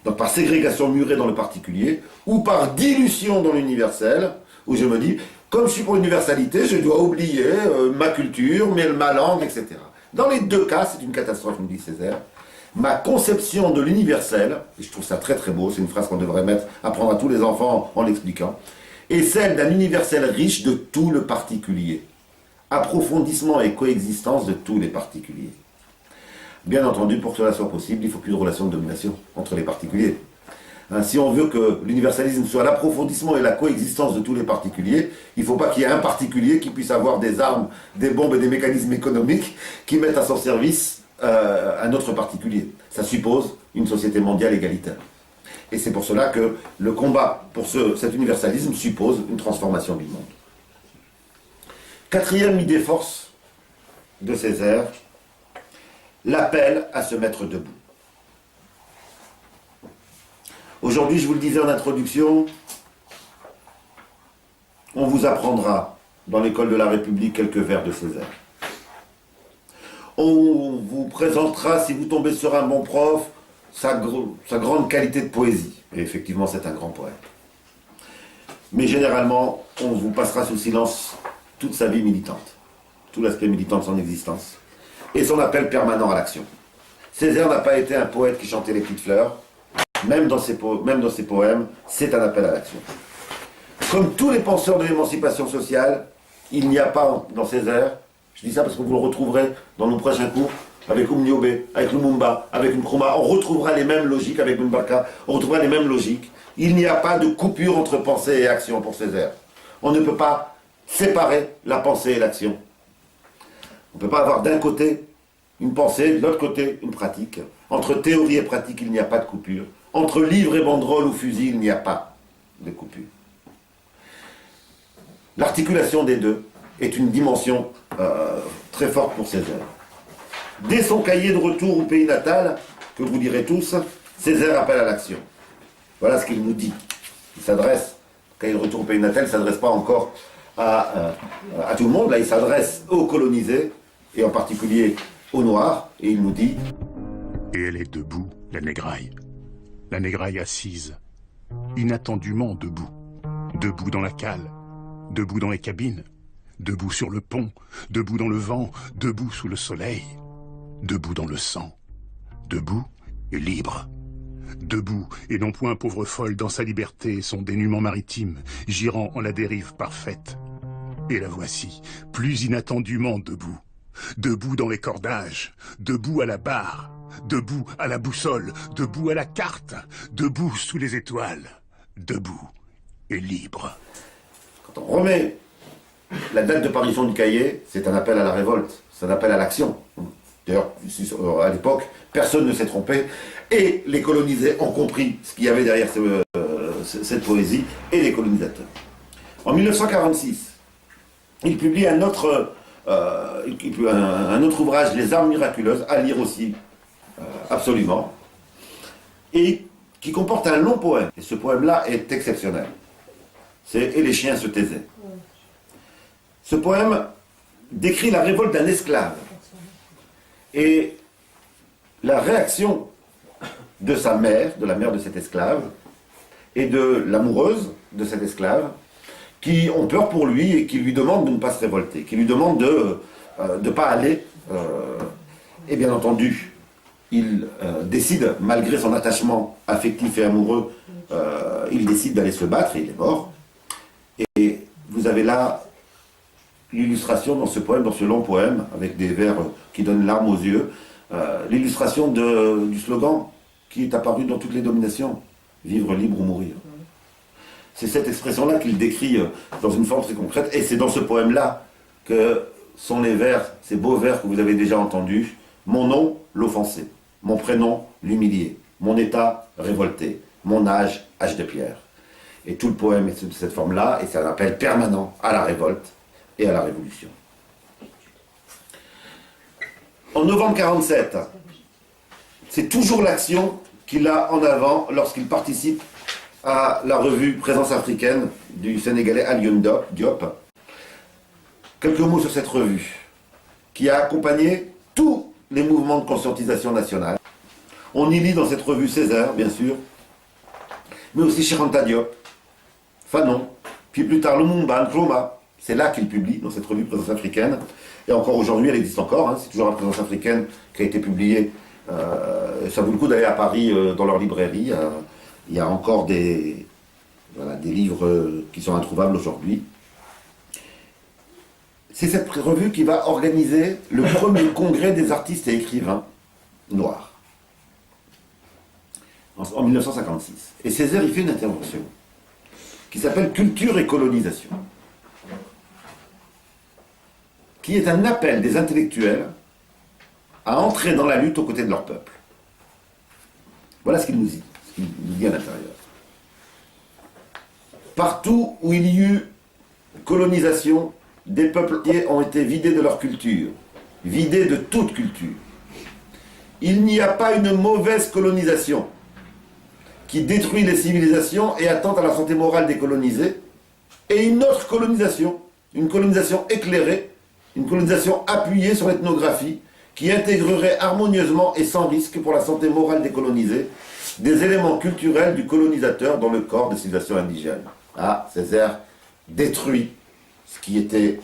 Donc par ségrégation murée dans le particulier, ou par dilution dans l'universel, où je me dis, comme je suis pour l'universalité, je dois oublier ma culture, ma langue, etc. Dans les deux cas, c'est une catastrophe, nous dit Césaire. Ma conception de l'universel, et je trouve ça très très beau, c'est une phrase qu'on devrait apprendre à tous les enfants en l'expliquant, est celle d'un universel riche de tout le particulier. Approfondissement et coexistence de tous les particuliers. Bien entendu, pour que cela soit possible, il faut plus de relation de domination entre les particuliers. Hein, si on veut que l'universalisme soit l'approfondissement et la coexistence de tous les particuliers, il ne faut pas qu'il y ait un particulier qui puisse avoir des armes, des bombes et des mécanismes économiques qui mettent à son service un autre particulier. Ça suppose une société mondiale égalitaire. Et c'est pour cela que le combat pour cet universalisme suppose une transformation du monde. Quatrième idée force de Césaire, l'appel à se mettre debout. Aujourd'hui, je vous le disais en introduction, on vous apprendra dans l'école de la République quelques vers de Césaire. On vous présentera, si vous tombez sur un bon prof, sa grande qualité de poésie. Et effectivement, c'est un grand poète. Mais généralement, on vous passera sous silence toute sa vie militante, tout l'aspect militant de son existence, et son appel permanent à l'action. Césaire n'a pas été un poète qui chantait les petites fleurs, même dans ses poèmes, c'est un appel à l'action. Comme tous les penseurs de l'émancipation sociale, il n'y a pas dans Césaire, je dis ça parce que vous le retrouverez dans nos prochains cours, avec Umniobe, avec Lumumba, avec Nkrumah, on retrouvera les mêmes logiques avec Mbaka, on retrouvera les mêmes logiques. Il n'y a pas de coupure entre pensée et action pour Césaire. On ne peut pas séparer la pensée et l'action. On ne peut pas avoir d'un côté une pensée, de l'autre côté une pratique. Entre théorie et pratique, il n'y a pas de coupure. Entre livre et banderole ou fusil, il n'y a pas de coupure. L'articulation des deux est une dimension très forte pour Césaire. Dès son cahier de retour au pays natal, que vous direz tous, Césaire appelle à l'action. Voilà ce qu'il nous dit. Il s'adresse, cahier de retour au pays natal, il ne s'adresse pas encore à tout le monde, là il s'adresse aux colonisés, et en particulier aux Noirs, et il nous dit « Et elle est debout, la négraille assise, inattendument debout, debout dans la cale, debout dans les cabines, debout sur le pont, debout dans le vent, debout sous le soleil, debout dans le sang, debout et libre. Debout, et non point pauvre folle dans sa liberté et son dénuement maritime, girant en la dérive parfaite. Et la voici, plus inattendument debout. Debout dans les cordages, debout à la barre, debout à la boussole, debout à la carte, debout sous les étoiles, debout et libre. » Quand on remet la date de parution du cahier, c'est un appel à la révolte, c'est un appel à l'action. D'ailleurs, à l'époque, personne ne s'est trompé, et les colonisés ont compris ce qu'il y avait derrière cette poésie, et les colonisateurs. En 1946, il publie un autre ouvrage, Les armes miraculeuses, à lire aussi absolument, et qui comporte un long poème. Et ce poème-là est exceptionnel. C'est « Et les chiens se taisaient ». Ce poème décrit la révolte d'un esclave et la réaction de sa mère, de la mère de cet esclave, et de l'amoureuse de cet esclave, qui ont peur pour lui et qui lui demandent de ne pas se révolter, qui lui demandent de ne pas aller. Et bien entendu, il décide, malgré son attachement affectif et amoureux, il décide d'aller se battre et il est mort. Et vous avez là l'illustration dans ce poème, dans ce long poème, avec des vers qui donnent larmes aux yeux, l'illustration du slogan qui est apparu dans toutes les dominations, vivre libre ou mourir. C'est cette expression-là qu'il décrit dans une forme très concrète, et c'est dans ce poème-là que sont les vers, ces beaux vers que vous avez déjà entendus. Mon nom, l'offensé. Mon prénom, l'humilié. Mon état, révolté. Mon âge, âge de pierre. Et tout le poème est de cette forme-là, et c'est un appel permanent à la révolte et à la révolution. En novembre 1947, c'est toujours l'action qu'il a en avant lorsqu'il participe à la revue Présence africaine du Sénégalais Alioune Diop. Quelques mots sur cette revue, qui a accompagné tous les mouvements de conscientisation nationale. On y lit dans cette revue Césaire, bien sûr, mais aussi Cheikh Anta Diop, Fanon, puis plus tard Lumumba, Nkrumah. C'est là qu'il publie, dans cette revue Présence africaine. Et encore aujourd'hui, elle existe encore, hein, c'est toujours la Présence africaine qui a été publiée. Ça vaut le coup d'aller à Paris dans leur librairie. Il y a encore des livres qui sont introuvables aujourd'hui. C'est cette revue qui va organiser le premier congrès des artistes et écrivains noirs. en 1956. Et Césaire, il fait une intervention qui s'appelle Culture et colonisation, qui est un appel des intellectuels à entrer dans la lutte aux côtés de leur peuple. Voilà ce qu'il nous dit à l'intérieur. Partout où il y eut colonisation, des peuples entiers ont été vidés de leur culture, vidés de toute culture. Il n'y a pas une mauvaise colonisation qui détruit les civilisations et attente à la santé morale des colonisés, et une autre colonisation, une colonisation éclairée, une colonisation appuyée sur l'ethnographie, qui intégrerait harmonieusement et sans risque pour la santé morale des colonisés des éléments culturels du colonisateur dans le corps des civilisations indigènes. Ah, Césaire détruit ce qui était,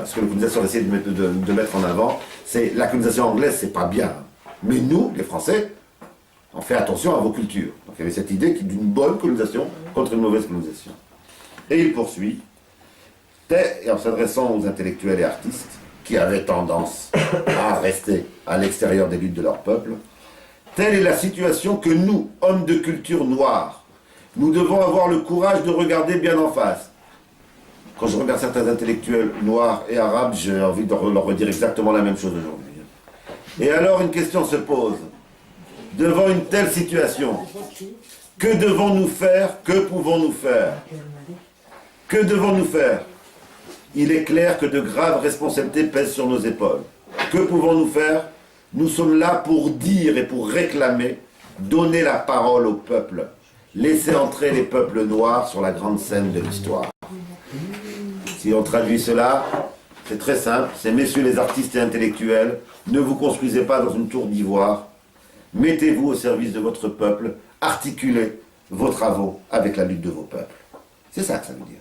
ce que le colonisation essayait de mettre en avant. C'est la colonisation anglaise, c'est pas bien. Mais nous, les Français, on fait attention à vos cultures. Donc il y avait cette idée d'une bonne colonisation contre une mauvaise colonisation. Et il poursuit, et en s'adressant aux intellectuels et artistes, qui avaient tendance à rester à l'extérieur des luttes de leur peuple, telle est la situation que nous, hommes de culture noire, nous devons avoir le courage de regarder bien en face. Quand je regarde certains intellectuels noirs et arabes, j'ai envie de leur redire exactement la même chose aujourd'hui. Et alors une question se pose. Devant une telle situation, que devons-nous faire? Que pouvons-nous faire? Que devons-nous faire? Il est clair que de graves responsabilités pèsent sur nos épaules. Que pouvons-nous faire? Nous sommes là pour dire et pour réclamer, donner la parole au peuple, laisser entrer les peuples noirs sur la grande scène de l'histoire. Si on traduit cela, c'est très simple, c'est messieurs les artistes et intellectuels, ne vous construisez pas dans une tour d'ivoire, mettez-vous au service de votre peuple, articulez vos travaux avec la lutte de vos peuples. C'est ça que ça veut dire.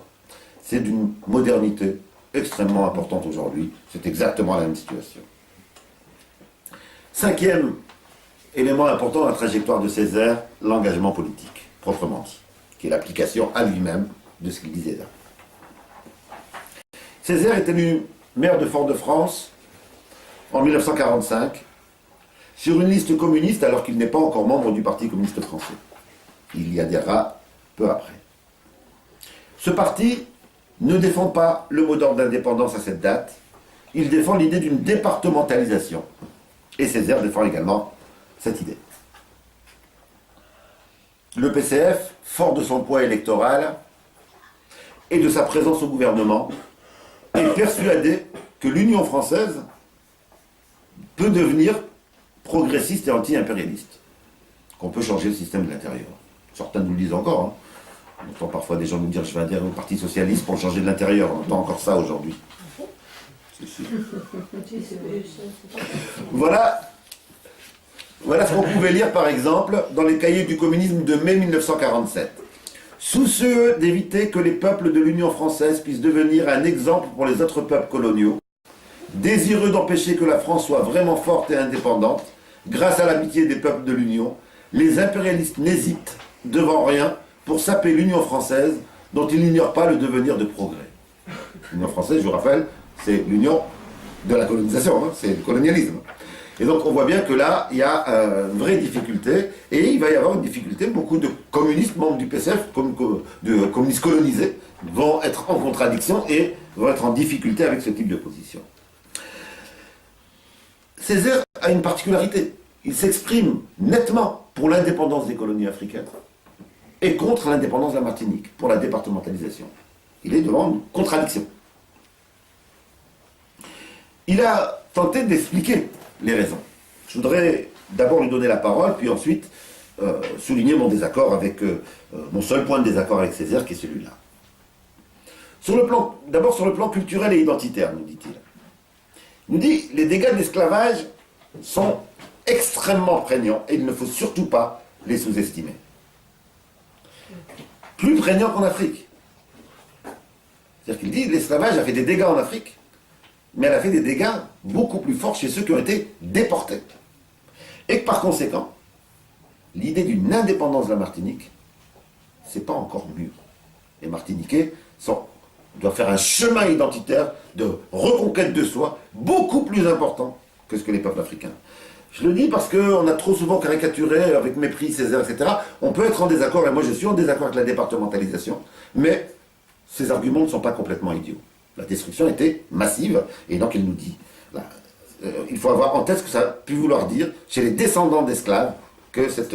C'est d'une modernité extrêmement importante aujourd'hui, c'est exactement la même situation. Cinquième élément important dans la trajectoire de Césaire, l'engagement politique, proprement dit, qui est l'application à lui-même de ce qu'il disait là. Césaire est élu maire de Fort-de-France en 1945 sur une liste communiste alors qu'il n'est pas encore membre du Parti communiste français. Il y adhérera peu après. Ce parti ne défend pas le mot d'ordre d'indépendance à cette date, il défend l'idée d'une départementalisation. Et Césaire défend également cette idée. Le PCF, fort de son poids électoral et de sa présence au gouvernement, est persuadé que l'Union française peut devenir progressiste et anti-impérialiste, qu'on peut changer le système de l'intérieur. Certains nous le disent encore. Hein. On entend parfois des gens nous dire « je vais adhérer au Parti Socialiste pour changer de l'intérieur ». On entend encore ça aujourd'hui. Voilà ce qu'on pouvait lire par exemple dans les cahiers du communisme de mai 1947. Soucieux d'éviter que les peuples de l'Union française puissent devenir un exemple pour les autres peuples coloniaux, désireux d'empêcher que la France soit vraiment forte et indépendante, grâce à l'amitié des peuples de l'Union, les impérialistes n'hésitent devant rien pour saper l'Union française dont ils n'ignorent pas le devenir de progrès. L'Union française, je vous rappelle, c'est l'union de la colonisation, hein, c'est le colonialisme. Et donc on voit bien que là, il y a une vraie difficulté, et il va y avoir une difficulté, beaucoup de communistes, membres du PCF, de communistes colonisés, vont être en contradiction et vont être en difficulté avec ce type de position. Césaire a une particularité, il s'exprime nettement pour l'indépendance des colonies africaines et contre l'indépendance de la Martinique, pour la départementalisation. Il est devant une contradiction. Il a tenté d'expliquer les raisons. Je voudrais d'abord lui donner la parole, puis ensuite souligner mon désaccord avec, mon seul point de désaccord avec Césaire, qui est celui-là. D'abord sur le plan culturel et identitaire, nous dit-il. Il nous dit, les dégâts de l'esclavage sont extrêmement prégnants, et il ne faut surtout pas les sous-estimer. Plus prégnants qu'en Afrique. C'est-à-dire qu'il dit, l'esclavage a fait des dégâts en Afrique, mais elle a fait des dégâts beaucoup plus forts chez ceux qui ont été déportés. Et que par conséquent, l'idée d'une indépendance de la Martinique, c'est pas encore mûr. Les Martiniquais doivent faire un chemin identitaire de reconquête de soi beaucoup plus important que ce que les peuples africains. Je le dis parce qu'on a trop souvent caricaturé avec mépris Césaire, etc. On peut être en désaccord, et moi je suis en désaccord avec la départementalisation, mais ces arguments ne sont pas complètement idiots. La destruction était massive, et donc il nous dit, là, il faut avoir en tête ce que ça a pu vouloir dire chez les descendants d'esclaves que cet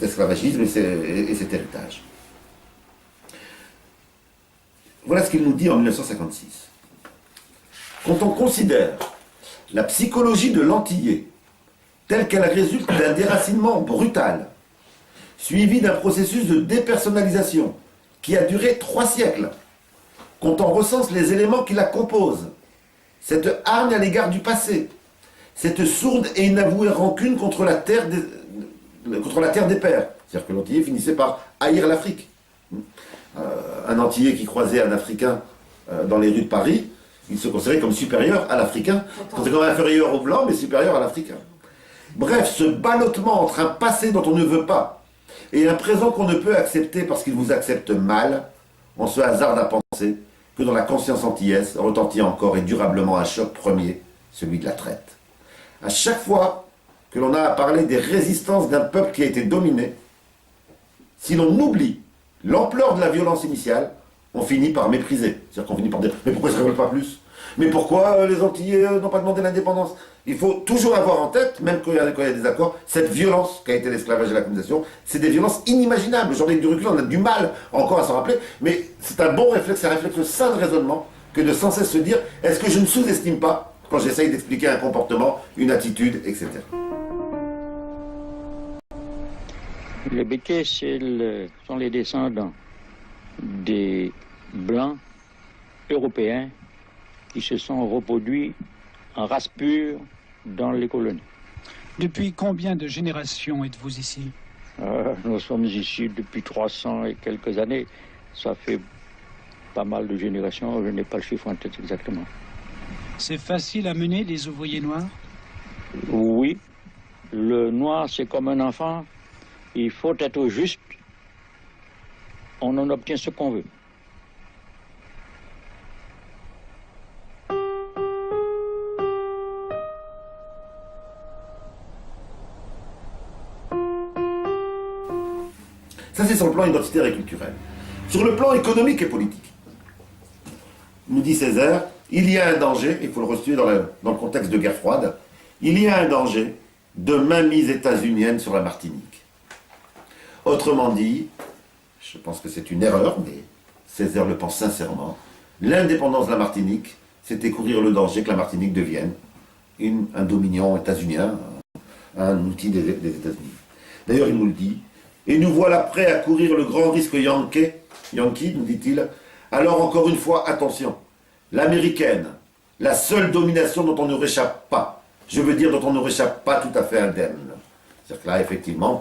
esclavagisme et cet héritage. Voilà ce qu'il nous dit en 1956. Quand on considère la psychologie de l'Antillais telle qu'elle résulte d'un déracinement brutal, suivi d'un processus de dépersonnalisation qui a duré 3 siècles, quand on recense les éléments qui la composent, cette hargne à l'égard du passé, cette sourde et inavouée rancune contre la terre des pères, c'est-à-dire que l'Antillais finissait par haïr l'Afrique. Un Antillais qui croisait un Africain dans les rues de Paris, il se considérait comme supérieur à l'Africain, comme inférieur au Blanc, mais supérieur à l'Africain. Bref, ce ballottement entre un passé dont on ne veut pas et un présent qu'on ne peut accepter parce qu'il vous accepte mal, on se hasarde à penser que dans la conscience antillaise retentit encore et durablement un choc premier, celui de la traite. À chaque fois que l'on a à parler des résistances d'un peuple qui a été dominé, si l'on oublie l'ampleur de la violence initiale, on finit par mépriser. C'est-à-dire qu'on finit par dire « Mais pourquoi ils ne se révoltent pas plus ? Mais pourquoi les Antillais n'ont pas demandé l'indépendance ?» Il faut toujours avoir en tête, même quand il y a des accords, cette violence qu'a été l'esclavage et la colonisation, c'est des violences inimaginables. Aujourd'hui, avec du recul, on a du mal encore à s'en rappeler, mais c'est un bon réflexe, c'est un réflexe sain de raisonnement que de sans cesse se dire « Est-ce que je ne sous-estime pas quand j'essaye d'expliquer un comportement, une attitude, etc. » Les Békés sont les descendants des Blancs européens qui se sont reproduits en race pure dans les colonies. Depuis combien de générations êtes-vous ici? Nous sommes ici depuis 300 et quelques années. Ça fait pas mal de générations, je n'ai pas le chiffre en tête exactement. C'est facile à mener des ouvriers noirs? Oui. Le noir, c'est comme un enfant. Il faut être juste. On en obtient ce qu'on veut. Ça, c'est sur le plan identitaire et culturel. Sur le plan économique et politique, nous dit Césaire, il y a un danger, il faut le restituer dans le contexte de guerre froide, il y a un danger de mainmise états-unienne sur la Martinique. Autrement dit, je pense que c'est une erreur, mais Césaire le pense sincèrement, l'indépendance de la Martinique, c'était courir le danger que la Martinique devienne un dominion états-unien, un outil des États-Unis. D'ailleurs, il nous le dit, et nous voilà prêts à courir le grand risque yankee, nous dit-il, alors encore une fois, attention, l'américaine, la seule domination dont on ne réchappe pas, je veux dire dont on ne réchappe pas tout à fait indemne. C'est-à-dire que là, effectivement,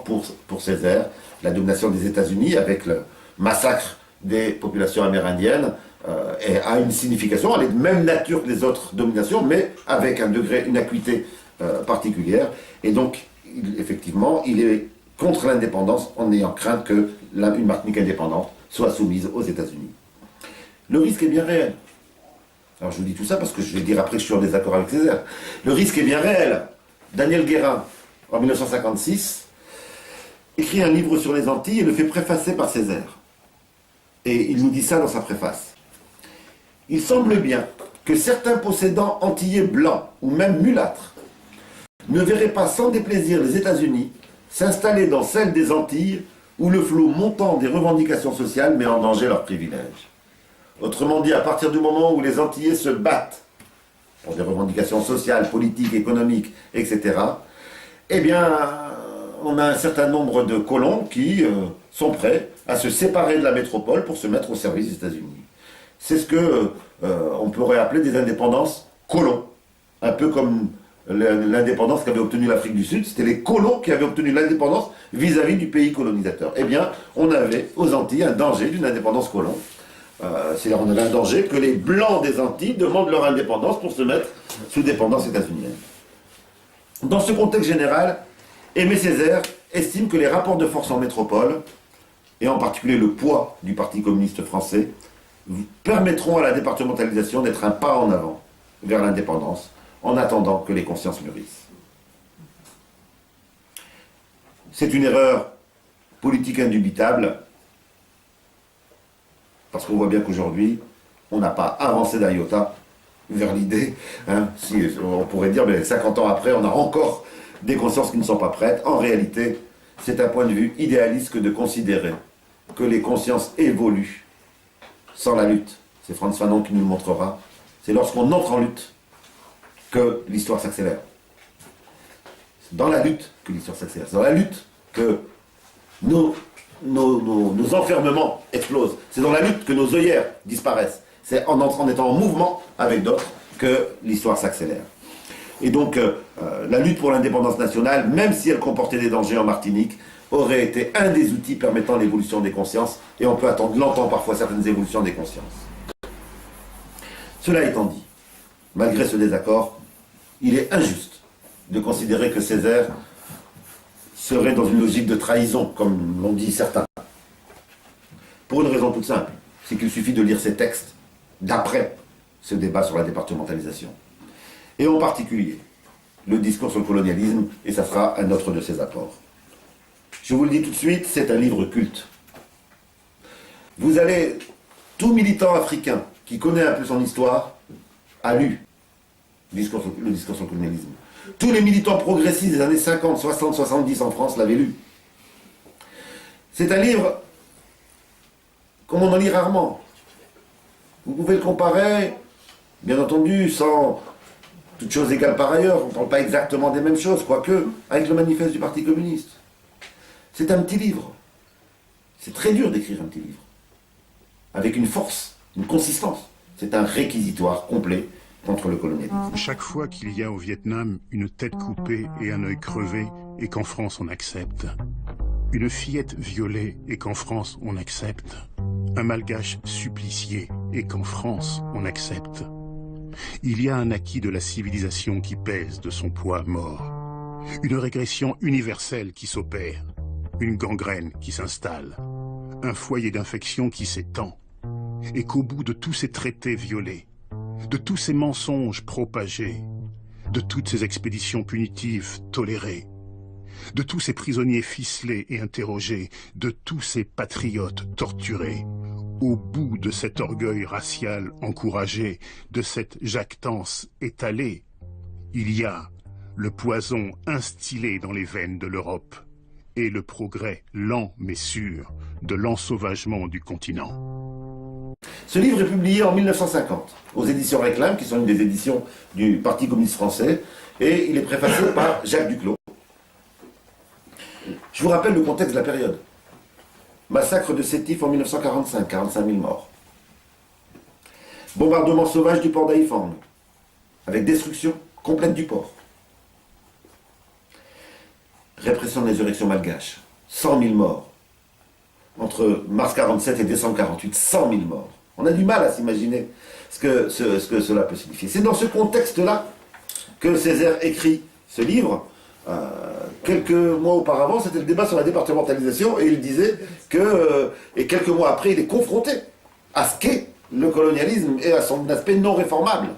pour Césaire, la domination des États-Unis, avec le massacre des populations amérindiennes, a une signification, elle est de même nature que les autres dominations, mais avec un degré, une acuité particulière. Et donc, effectivement, il est contre l'indépendance en ayant crainte que une Martinique indépendante soit soumise aux États-Unis. Le risque est bien réel. Alors je vous dis tout ça parce que je vais dire après que je suis en désaccord avec Césaire. Le risque est bien réel. Daniel Guérin, en 1956, écrit un livre sur les Antilles et le fait préfacer par Césaire. Et il nous dit ça dans sa préface. Il semble bien que certains possédants antillais blancs ou même mulâtres ne verraient pas sans déplaisir les États-Unis s'installer dans celle des Antilles où le flot montant des revendications sociales met en danger leurs privilèges. Autrement dit, à partir du moment où les Antillais se battent pour des revendications sociales, politiques, économiques, etc., eh bien, on a un certain nombre de colons qui sont prêts à se séparer de la métropole pour se mettre au service des États-Unis. C'est ce que on pourrait appeler des indépendances colons, un peu comme l'indépendance qu'avait obtenue l'Afrique du Sud, c'était les colons qui avaient obtenu l'indépendance vis-à-vis du pays colonisateur. Eh bien, on avait aux Antilles un danger d'une indépendance colon. C'est-à-dire on avait un danger que les Blancs des Antilles demandent leur indépendance pour se mettre sous dépendance états-unienne. Dans ce contexte général, Aimé Césaire estime que les rapports de force en métropole, et en particulier le poids du Parti communiste français, permettront à la départementalisation d'être un pas en avant vers l'indépendance, en attendant que les consciences mûrissent. C'est une erreur politique indubitable, parce qu'on voit bien qu'aujourd'hui, on n'a pas avancé d'un iota vers l'idée, hein, si on pourrait dire, mais 50 ans après, on a encore des consciences qui ne sont pas prêtes. En réalité, c'est un point de vue idéaliste que de considérer que les consciences évoluent sans la lutte. C'est Frantz Fanon qui nous le montrera. C'est lorsqu'on entre en lutte que l'histoire s'accélère. C'est dans la lutte que l'histoire s'accélère. C'est dans la lutte que nos enfermements explosent. C'est dans la lutte que nos œillères disparaissent. C'est en étant en mouvement avec d'autres que l'histoire s'accélère. Et donc, la lutte pour l'indépendance nationale, même si elle comportait des dangers en Martinique, aurait été un des outils permettant l'évolution des consciences, et on peut attendre longtemps parfois certaines évolutions des consciences. Cela étant dit, malgré ce désaccord, il est injuste de considérer que Césaire serait dans une logique de trahison, comme l'ont dit certains. Pour une raison toute simple, c'est qu'il suffit de lire ces textes d'après ce débat sur la départementalisation. Et en particulier, le discours sur le colonialisme, et ça sera un autre de ses apports. Je vous le dis tout de suite, c'est un livre culte. Vous allez, tout militant africain qui connaît un peu son histoire, a lu le discours sur le colonialisme. Tous les militants progressistes des années 50, 60, 70 en France l'avaient lu. C'est un livre comme on en lit rarement. Vous pouvez le comparer, bien entendu, sans toutes choses égales par ailleurs, on ne parle pas exactement des mêmes choses, quoique, avec le manifeste du Parti communiste. C'est un petit livre. C'est très dur d'écrire un petit livre. Avec une force, une consistance. C'est un réquisitoire complet contre le colonialisme. Chaque fois qu'il y a au Vietnam une tête coupée et un œil crevé, et qu'en France on accepte. Une fillette violée, et qu'en France on accepte. Un malgache supplicié, et qu'en France on accepte. Il y a un acquis de la civilisation qui pèse de son poids mort. Une régression universelle qui s'opère. Une gangrène qui s'installe. Un foyer d'infection qui s'étend. Et qu'au bout de tous ces traités violés, de tous ces mensonges propagés, de toutes ces expéditions punitives tolérées, de tous ces prisonniers ficelés et interrogés, de tous ces patriotes torturés, au bout de cet orgueil racial encouragé, de cette jactance étalée, il y a le poison instillé dans les veines de l'Europe et le progrès lent mais sûr de l'ensauvagement du continent. Ce livre est publié en 1950 aux éditions Réclame, qui sont une des éditions du Parti communiste français, et il est préfacé par Jacques Duclos. Je vous rappelle le contexte de la période. Massacre de Sétif en 1945, 45 000 morts. Bombardement sauvage du port d'Haïphang, avec destruction complète du port. Répression de l'insurrection malgache, 100 000 morts. Entre mars 47 et décembre 48, 100 000 morts. On a du mal à s'imaginer ce que cela peut signifier. C'est dans ce contexte-là que Césaire écrit ce livre. Quelques mois auparavant, c'était le débat sur la départementalisation, et il disait que, et quelques mois après, il est confronté à ce qu'est le colonialisme et à son aspect non réformable.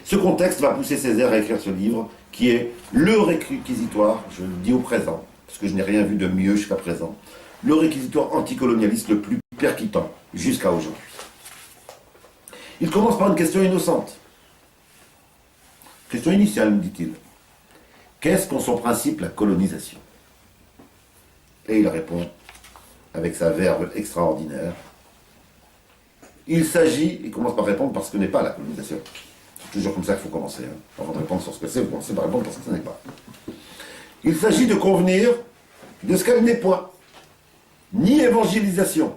Ce contexte va pousser Césaire à écrire ce livre, qui est le réquisitoire, je le dis au présent, parce que je n'ai rien vu de mieux jusqu'à présent, le réquisitoire anticolonialiste le plus percutant jusqu'à aujourd'hui. Il commence par une question innocente. Question initiale, me dit-il. Qu'est-ce qu'en son principe la colonisation? Et il répond, avec sa verve extraordinaire, il s'agit, il commence par répondre par ce que n'est pas la colonisation. C'est toujours comme ça qu'il faut commencer. Avant de répondre sur ce que c'est, vous commencez par répondre par ce que ce n'est pas. Il s'agit de convenir de ce qu'elle n'est point. Ni évangélisation,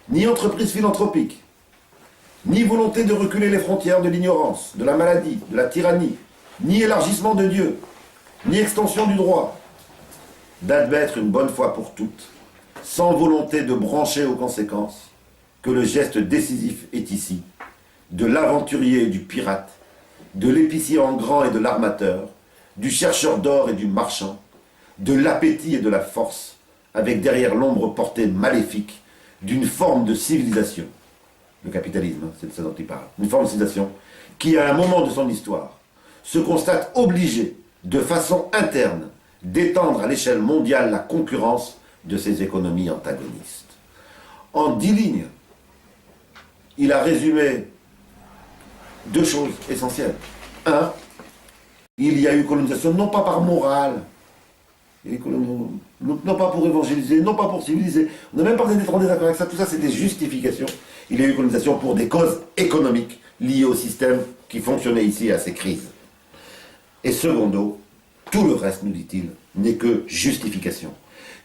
ni entreprise philanthropique, ni volonté de reculer les frontières de l'ignorance, de la maladie, de la tyrannie, ni élargissement de Dieu, ni extension du droit, d'admettre une bonne fois pour toutes, sans volonté de brancher aux conséquences, que le geste décisif est ici, de l'aventurier et du pirate, de l'épicier en grand et de l'armateur, du chercheur d'or et du marchand, de l'appétit et de la force, avec derrière l'ombre portée maléfique d'une forme de civilisation. Le capitalisme, c'est de ça dont il parle. Une forme de civilisation qui, à un moment de son histoire, se constate obligée, de façon interne, d'étendre à l'échelle mondiale la concurrence de ces économies antagonistes. En 10 lignes, il a résumé 2 choses essentielles. 1, il y a eu colonisation non pas par morale, non pas pour évangéliser, non pas pour civiliser. On n'a même pas d'être en désaccord avec ça. Tout ça, c'est des justifications. Il y a eu colonisation pour des causes économiques liées au système qui fonctionnait ici et à ces crises. Et secondo, tout le reste, nous dit-il, n'est que justification.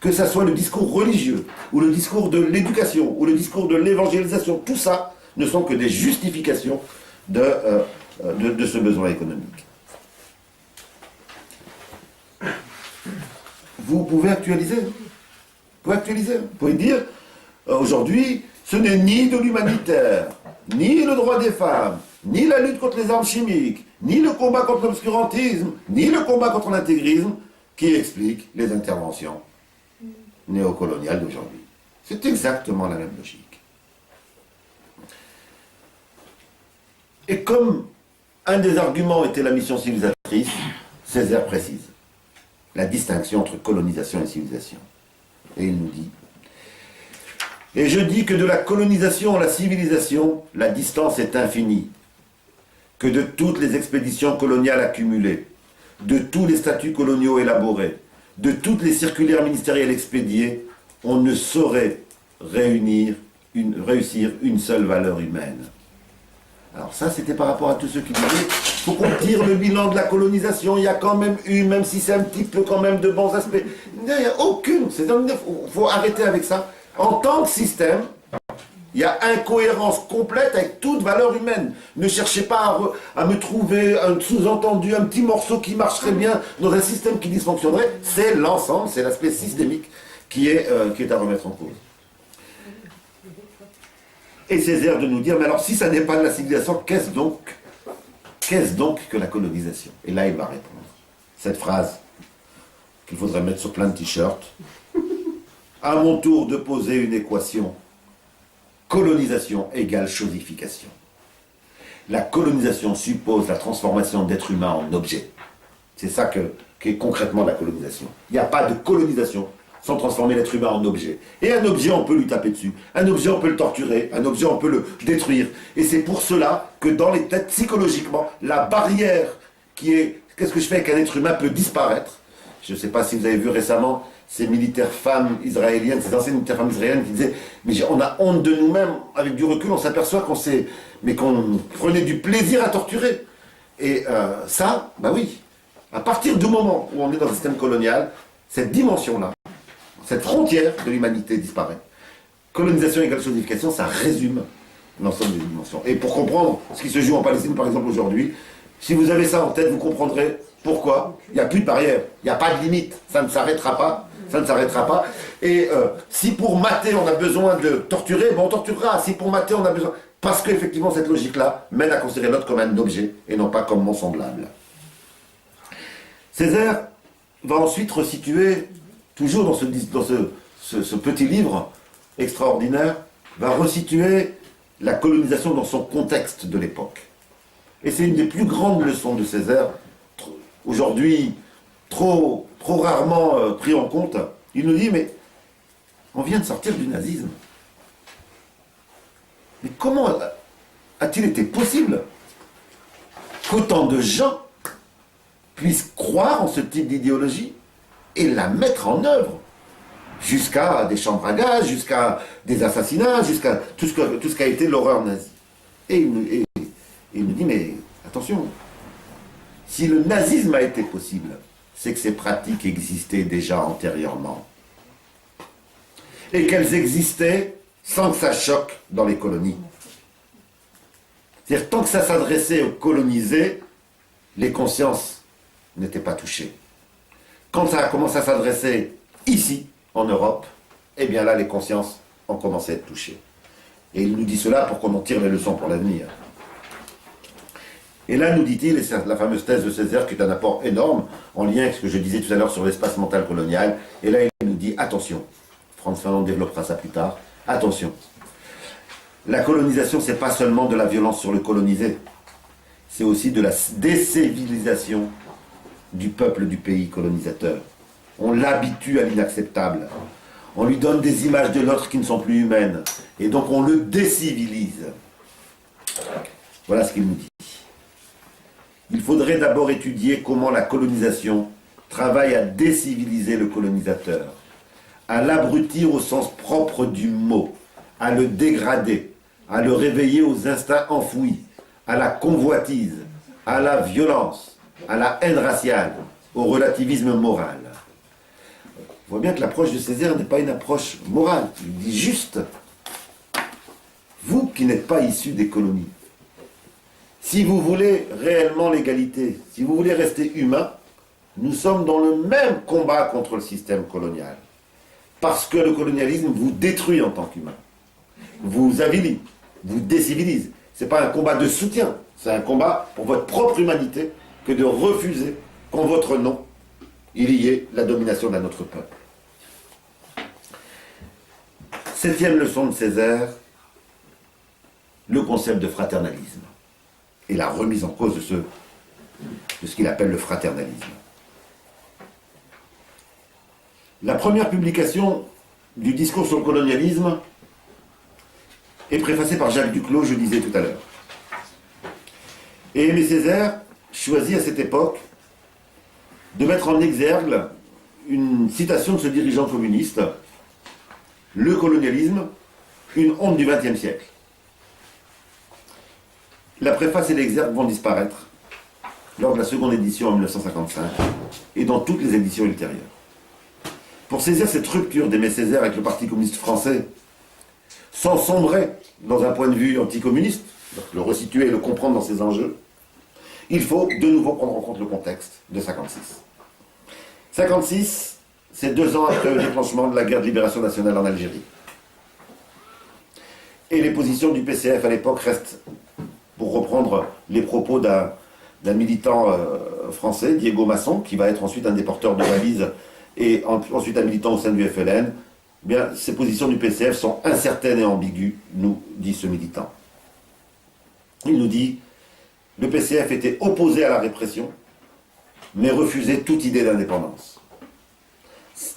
Que ça soit le discours religieux, ou le discours de l'éducation, ou le discours de l'évangélisation, tout ça ne sont que des justifications de ce besoin économique. Vous pouvez actualiser. Vous pouvez dire, aujourd'hui, ce n'est ni de l'humanitaire, ni le droit des femmes, ni la lutte contre les armes chimiques, ni le combat contre l'obscurantisme, ni le combat contre l'intégrisme qui explique les interventions néocoloniales d'aujourd'hui. C'est exactement la même logique. Et comme un des arguments était la mission civilisatrice, Césaire précise la distinction entre colonisation et civilisation. Et il nous dit: et je dis que de la colonisation à la civilisation, la distance est infinie, que de toutes les expéditions coloniales accumulées, de tous les statuts coloniaux élaborés, de toutes les circulaires ministérielles expédiées, on ne saurait réussir une seule valeur humaine. Alors ça, c'était par rapport à tous ceux qui disaient il faut qu'on tire le bilan de la colonisation, il y a quand même eu, même si c'est un petit peu quand même de bons aspects. Il n'y a aucune, il faut arrêter avec ça. En tant que système, il y a incohérence complète avec toute valeur humaine. Ne cherchez pas à me trouver un sous-entendu, un petit morceau qui marcherait bien dans un système qui dysfonctionnerait. C'est l'ensemble, c'est l'aspect systémique qui est à remettre en cause. Et Césaire de nous dire, mais alors si ça n'est pas de la civilisation, qu'est-ce donc que la colonisation? Et là, il va répondre. Cette phrase qu'il faudrait mettre sur plein de t-shirts. À mon tour de poser une équation. Colonisation égale chosification. La colonisation suppose la transformation d'êtres humains en objets. C'est ça qu'est concrètement la colonisation. Il n'y a pas de colonisation sans transformer l'être humain en objet. Et un objet, on peut lui taper dessus. Un objet, on peut le torturer. Un objet, on peut le détruire. Et c'est pour cela que dans les têtes, psychologiquement, la barrière qui est « qu'est-ce que je fais avec un être humain » peut disparaître. Je ne sais pas si vous avez vu récemment ces militaires femmes israéliennes, ces anciennes militaires femmes israéliennes qui disaient « mais on a honte de nous-mêmes, avec du recul, on s'aperçoit qu'on prenait du plaisir à torturer. » Et ça, bah oui, à partir du moment où on est dans un système colonial, cette dimension-là, cette frontière de l'humanité disparaît. Colonisation égale chosification, ça résume l'ensemble des dimensions. Et pour comprendre ce qui se joue en Palestine, par exemple, aujourd'hui, si vous avez ça en tête, vous comprendrez pourquoi il n'y a plus de barrière, il n'y a pas de limite, ça ne s'arrêtera pas, ça ne s'arrêtera pas. Et si pour mater on a besoin de torturer, bon, on torturera. Si pour mater on a besoin... Parce qu'effectivement cette logique-là mène à considérer l'autre comme un objet et non pas comme mon semblable. Césaire va ensuite resituer, toujours dans ce petit livre extraordinaire, va resituer la colonisation dans son contexte de l'époque. Et c'est une des plus grandes leçons de Césaire, aujourd'hui trop rarement pris en compte. Il nous dit, mais on vient de sortir du nazisme. Mais comment a-t-il été possible qu'autant de gens puissent croire en ce type d'idéologie et la mettre en œuvre jusqu'à des chambres à gaz, jusqu'à des assassinats, jusqu'à tout ce qu'a été l'horreur nazie. Et il nous dit, mais attention, si le nazisme a été possible, c'est que ces pratiques existaient déjà antérieurement. Et qu'elles existaient sans que ça choque dans les colonies. C'est-à-dire, tant que ça s'adressait aux colonisés, les consciences n'étaient pas touchées. Quand ça a commencé à s'adresser ici, en Europe, eh bien là, les consciences ont commencé à être touchées. Et il nous dit cela pour qu'on en tire les leçons pour l'avenir. Et là, nous dit-il, et c'est la fameuse thèse de Césaire qui est un apport énorme, en lien avec ce que je disais tout à l'heure sur l'espace mental colonial, et là, il nous dit, attention, Frantz Fanon développera ça plus tard, attention, la colonisation, c'est pas seulement de la violence sur le colonisé, c'est aussi de la décivilisation du peuple du pays colonisateur. On l'habitue à l'inacceptable. On lui donne des images de l'autre qui ne sont plus humaines. Et donc on le décivilise. Voilà ce qu'il nous dit. Il faudrait d'abord étudier comment la colonisation travaille à déciviliser le colonisateur, à l'abrutir au sens propre du mot, à le dégrader, à le réveiller aux instincts enfouis, à la convoitise, à la violence, à la haine raciale, au relativisme moral. On voit bien que l'approche de Césaire n'est pas une approche morale. Il dit juste, vous qui n'êtes pas issus des colonies, si vous voulez réellement l'égalité, si vous voulez rester humain, nous sommes dans le même combat contre le système colonial. Parce que le colonialisme vous détruit en tant qu'humain, vous avilit, vous décivilise. Ce n'est pas un combat de soutien, c'est un combat pour votre propre humanité que de refuser qu'en votre nom, il y ait la domination d'un autre peuple. 7e leçon de Césaire, le concept de fraternalisme et la remise en cause de ce qu'il appelle le fraternalisme. La première publication du discours sur le colonialisme est préfacée par Jacques Duclos, je disais tout à l'heure. Et Aimé Césaire choisit à cette époque de mettre en exergue une citation de ce dirigeant communiste, « Le colonialisme, une honte du XXe siècle ». La préface et l'exergue vont disparaître lors de la seconde édition en 1955 et dans toutes les éditions ultérieures. Pour saisir cette rupture d'Aimé Césaire avec le Parti communiste français, sans sombrer dans un point de vue anticommuniste, le resituer et le comprendre dans ses enjeux, il faut de nouveau prendre en compte le contexte de 56. 56, c'est 2 ans après le déclenchement de la guerre de libération nationale en Algérie. Et les positions du PCF à l'époque restent, pour reprendre les propos d'un militant français, Diego Masson, qui va être ensuite un des porteurs de valises et ensuite un militant au sein du FLN, eh bien, ces positions du PCF sont incertaines et ambiguës, nous dit ce militant. Il nous dit, le PCF était opposé à la répression, mais refusait toute idée d'indépendance.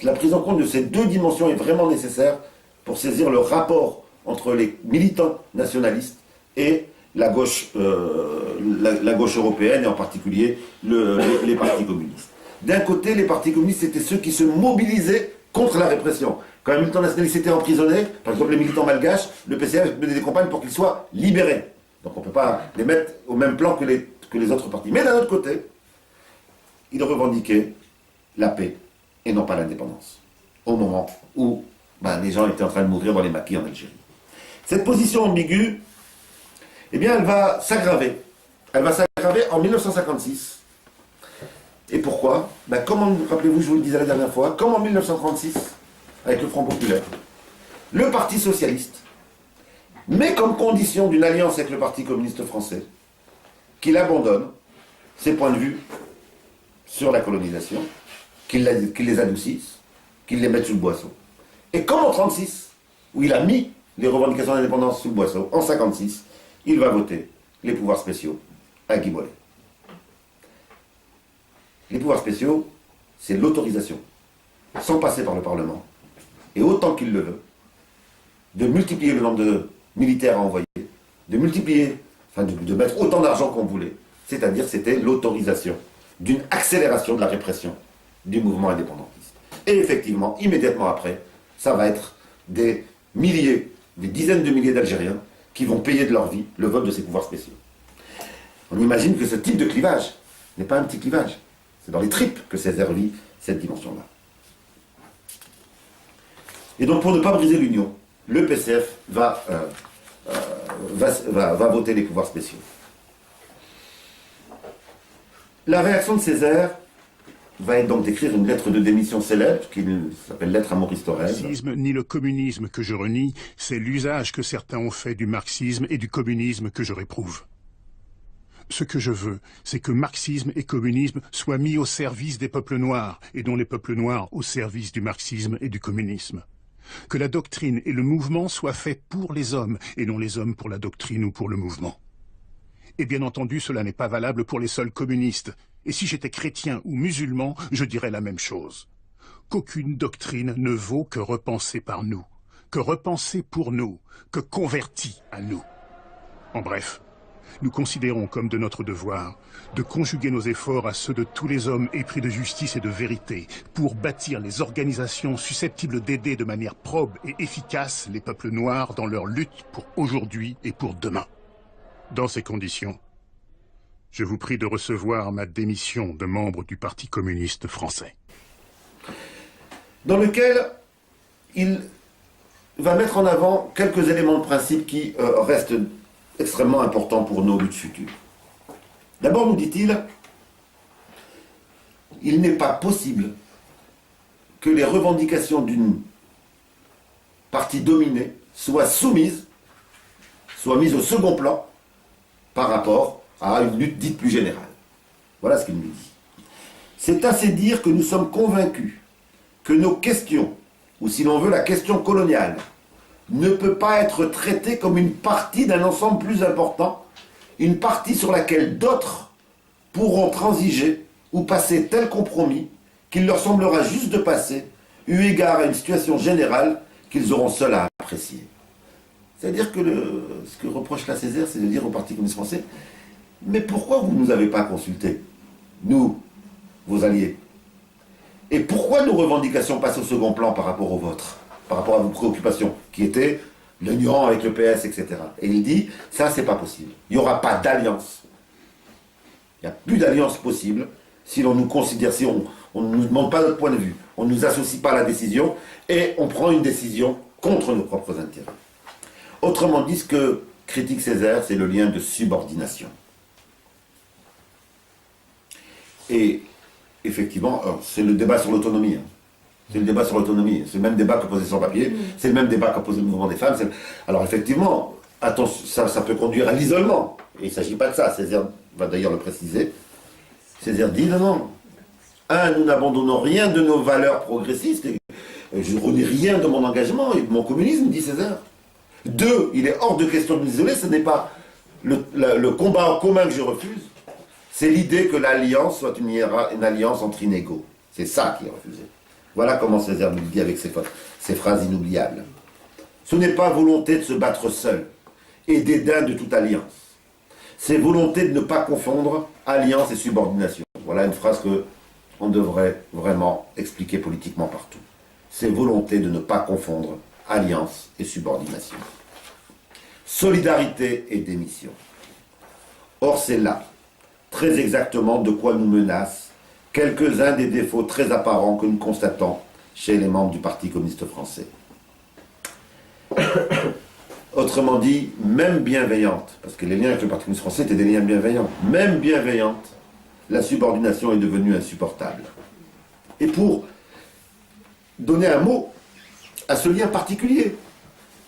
La prise en compte de ces deux dimensions est vraiment nécessaire pour saisir le rapport entre les militants nationalistes et la gauche européenne, et en particulier les partis communistes. D'un côté, les partis communistes étaient ceux qui se mobilisaient contre la répression. Quand un militant nationaliste était emprisonné, par exemple les militants malgaches, le PCF menait des campagnes pour qu'ils soient libérés. Donc on ne peut pas les mettre au même plan que les autres partis. Mais d'un autre côté, ils revendiquaient la paix et non pas l'indépendance. Au moment où les gens étaient en train de mourir dans les maquis en Algérie. Cette position ambiguë, eh bien, elle va s'aggraver. Elle va s'aggraver en 1956. Et pourquoi? Comme, rappelez-vous, je vous le disais la dernière fois, comme en 1936, avec le Front Populaire, le Parti Socialiste met comme condition d'une alliance avec le Parti Communiste Français qu'il abandonne ses points de vue sur la colonisation, qu'il les adoucisse, qu'il les mette sous le boisseau. Et comme en 1936, où il a mis les revendications d'indépendance sous le boisseau, en 1956, il va voter les pouvoirs spéciaux à Guy Mollet. Les pouvoirs spéciaux, c'est l'autorisation, sans passer par le Parlement, et autant qu'il le veut, de multiplier le nombre de militaires à envoyer, de multiplier, de mettre autant d'argent qu'on voulait, c'est-à-dire c'était l'autorisation d'une accélération de la répression du mouvement indépendantiste. Et effectivement, immédiatement après, ça va être des milliers, des dizaines de milliers d'Algériens qui vont payer de leur vie le vote de ces pouvoirs spéciaux. On imagine que ce type de clivage n'est pas un petit clivage. C'est dans les tripes que Césaire vit cette dimension-là. Et donc, pour ne pas briser l'union, le PCF va voter les pouvoirs spéciaux. La réaction de Césaire va être donc d'écrire une lettre de démission célèbre, qui s'appelle Lettre à Maurice Thorez. Le marxisme ni le communisme que je renie, c'est l'usage que certains ont fait du marxisme et du communisme que je réprouve. Ce que je veux, c'est que marxisme et communisme soient mis au service des peuples noirs, et non les peuples noirs au service du marxisme et du communisme. Que la doctrine et le mouvement soient faits pour les hommes, et non les hommes pour la doctrine ou pour le mouvement. Et bien entendu, cela n'est pas valable pour les seuls communistes. Et si j'étais chrétien ou musulman, je dirais la même chose. qu'aucune doctrine ne vaut que repensée par nous, que repensée pour nous, que convertie à nous. En bref, nous considérons comme de notre devoir de conjuguer nos efforts à ceux de tous les hommes épris de justice et de vérité pour bâtir les organisations susceptibles d'aider de manière probe et efficace les peuples noirs dans leur lutte pour aujourd'hui et pour demain. Dans ces conditions, je vous prie de recevoir ma démission de membre du Parti communiste français. Dans lequel il va mettre en avant quelques éléments de principe qui restent extrêmement importants pour nos luttes futures. D'abord, nous dit-il, il n'est pas possible que les revendications d'une partie dominée soient mises au second plan par rapport à une lutte dite plus générale. Voilà ce qu'il nous dit. C'est assez dire que nous sommes convaincus que nos questions, ou si l'on veut la question coloniale, ne peut pas être traitée comme une partie d'un ensemble plus important, une partie sur laquelle d'autres pourront transiger ou passer tel compromis qu'il leur semblera juste de passer, eu égard à une situation générale qu'ils auront seuls à apprécier. C'est-à-dire que ce que reproche la Césaire, c'est de dire au Parti communiste français, mais pourquoi vous ne nous avez pas consultés, nous, vos alliés? Et pourquoi nos revendications passent au second plan par rapport aux vôtres, par rapport à vos préoccupations, qui étaient l'union avec le PS, etc. Et il dit, ça c'est pas possible. Il n'y aura pas d'alliance. Il n'y a plus d'alliance possible si l'on nous considère, si on ne nous demande pas notre point de vue, on ne nous associe pas à la décision, et on prend une décision contre nos propres intérêts. Autrement dit, ce que critique Césaire, c'est le lien de subordination. Et effectivement, c'est le débat sur l'autonomie. C'est le débat sur l'autonomie. C'est le même débat que posé sur le papier. C'est le même débat qu'a posé le mouvement des femmes. Alors effectivement, ça peut conduire à l'isolement. Et il ne s'agit pas de ça. Césaire va d'ailleurs le préciser. Césaire dit non. Un, nous n'abandonnons rien de nos valeurs progressistes. Je ne renie rien de mon engagement et de mon communisme, dit Césaire. Deux, il est hors de question de m'isoler. Ce n'est pas le combat en commun que je refuse. C'est l'idée que l'alliance soit une alliance entre inégaux. C'est ça qui est refusé. Voilà comment Césaire nous le dit avec ces phrases inoubliables. Ce n'est pas volonté de se battre seul et dédain de toute alliance. C'est volonté de ne pas confondre alliance et subordination. Voilà une phrase qu'on devrait vraiment expliquer politiquement partout. C'est volonté de ne pas confondre alliance et subordination. Solidarité et démission. Or c'est là, très exactement, de quoi nous menacent quelques-uns des défauts très apparents que nous constatons chez les membres du Parti communiste français. Autrement dit, même bienveillante, parce que les liens avec le Parti communiste français étaient des liens bienveillants, même bienveillante, la subordination est devenue insupportable. Et pour donner un mot à ce lien particulier,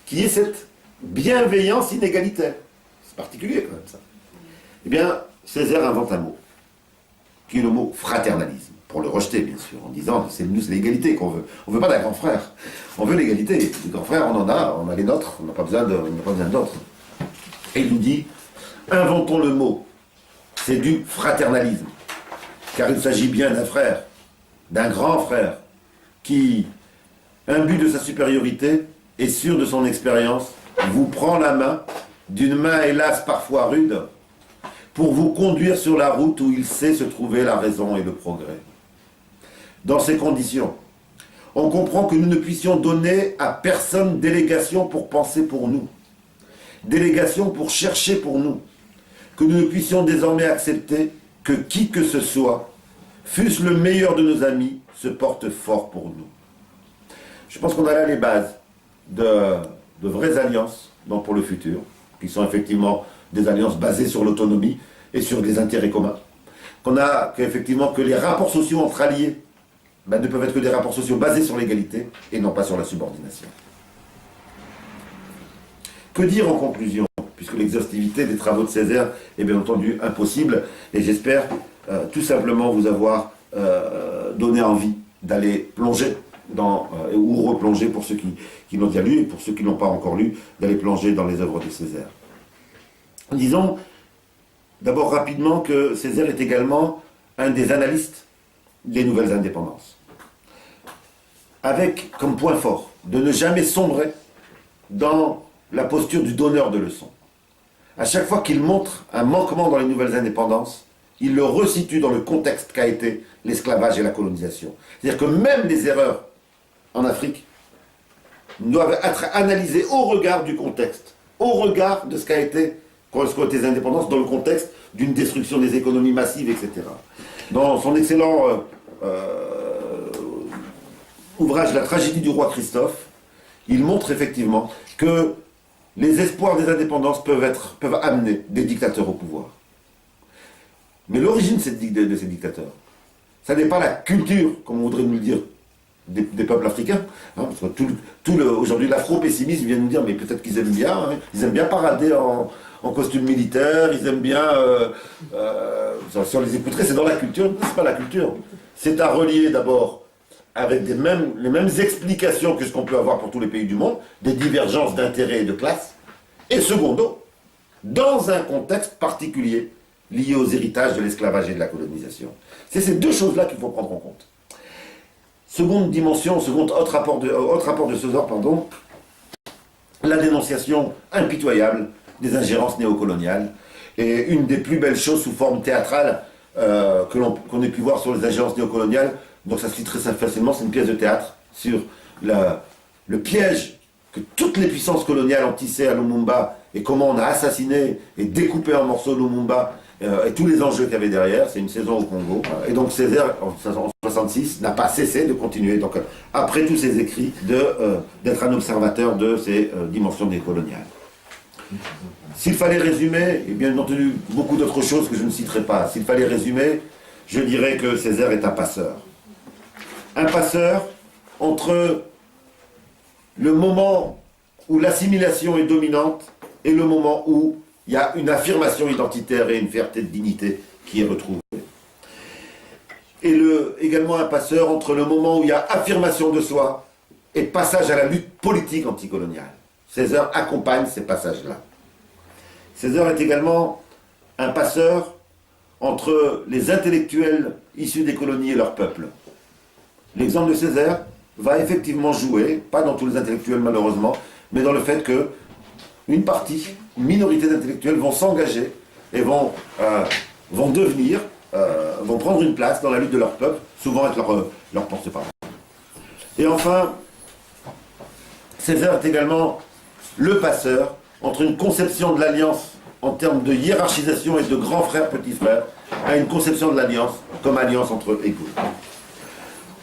qui est cette bienveillance inégalitaire, c'est particulier quand même ça, eh bien, Césaire invente un mot, qui est le mot fraternalisme, pour le rejeter bien sûr, en disant c'est nous l'égalité qu'on veut. On ne veut pas d'un grand frère, on veut l'égalité. Les grands frères on a les nôtres, on n'a pas besoin d'autres. Et il nous dit, inventons le mot, c'est du fraternalisme, car il s'agit bien d'un frère, d'un grand frère, qui, imbu de sa supériorité et sûr de son expérience, vous prend la main, d'une main hélas parfois rude, pour vous conduire sur la route où il sait se trouver la raison et le progrès. Dans ces conditions, on comprend que nous ne puissions donner à personne délégation pour penser pour nous, délégation pour chercher pour nous, que nous ne puissions désormais accepter que qui que ce soit, fût-ce le meilleur de nos amis, se porte fort pour nous. Je pense qu'on a là les bases de vraies alliances pour le futur, qui sont effectivement des alliances basées sur l'autonomie et sur des intérêts communs. Que les rapports sociaux entre alliés ne peuvent être que des rapports sociaux basés sur l'égalité et non pas sur la subordination. Que dire en conclusion, puisque l'exhaustivité des travaux de Césaire est bien entendu impossible, et j'espère tout simplement vous avoir donné envie d'aller plonger ou replonger pour ceux qui l'ont déjà lu et pour ceux qui ne l'ont pas encore lu, d'aller plonger dans les œuvres de Césaire. Disons d'abord rapidement que Césaire est également un des analystes des nouvelles indépendances. avec comme point fort de ne jamais sombrer dans la posture du donneur de leçons. À chaque fois qu'il montre un manquement dans les nouvelles indépendances, il le resitue dans le contexte qu'a été l'esclavage et la colonisation. C'est-à-dire que même les erreurs en Afrique doivent être analysées au regard du contexte, au regard de ce qu'ont été les indépendances dans le contexte d'une destruction des économies massives, etc. Dans son excellent ouvrage « La tragédie du roi Christophe », il montre effectivement que les espoirs des indépendances peuvent amener des dictateurs au pouvoir. Mais l'origine de ces dictateurs, ça n'est pas la culture, comme on voudrait nous le dire, des peuples africains. Hein, parce que aujourd'hui, l'afro-pessimisme vient nous dire, mais peut-être qu'ils aiment bien, hein, ils aiment bien parader en costume militaire, ils aiment bien... si on les écouterait, c'est dans la culture. C'est pas la culture. C'est à relier d'abord avec les mêmes explications que ce qu'on peut avoir pour tous les pays du monde, des divergences d'intérêts et de classes, et secondo, dans un contexte particulier lié aux héritages de l'esclavage et de la colonisation. C'est ces deux choses-là qu'il faut prendre en compte. Seconde dimension, autre rapport de César, la dénonciation impitoyable des ingérences néocoloniales, et une des plus belles choses sous forme théâtrale qu'on ait pu voir sur les ingérences néocoloniales. Donc ça se lit très facilement, c'est une pièce de théâtre sur le piège que toutes les puissances coloniales ont tissé à Lumumba et comment on a assassiné et découpé en morceaux Lumumba et tous les enjeux qu'il y avait derrière. C'est une saison au Congo. Et donc Césaire, en 1966, n'a pas cessé de continuer, donc, après tous ses écrits, d'être un observateur de ces dimensions décoloniales. S'il fallait résumer, et bien entendu beaucoup d'autres choses que je ne citerai pas, s'il fallait résumer, je dirais que Césaire est un passeur. Un passeur entre le moment où l'assimilation est dominante et le moment où il y a une affirmation identitaire et une fierté de dignité qui est retrouvée. Et également un passeur entre le moment où il y a affirmation de soi et passage à la lutte politique anticoloniale. Césaire accompagne ces passages-là. Césaire est également un passeur entre les intellectuels issus des colonies et leur peuple. L'exemple de Césaire va effectivement jouer, pas dans tous les intellectuels malheureusement, mais dans le fait que une minorité d'intellectuels vont s'engager et vont prendre une place dans la lutte de leur peuple, souvent être leur porte-parole. Et enfin, Césaire est également le passeur entre une conception de l'alliance en termes de hiérarchisation et de grand frère, petit frère, à une conception de l'alliance comme alliance entre égaux.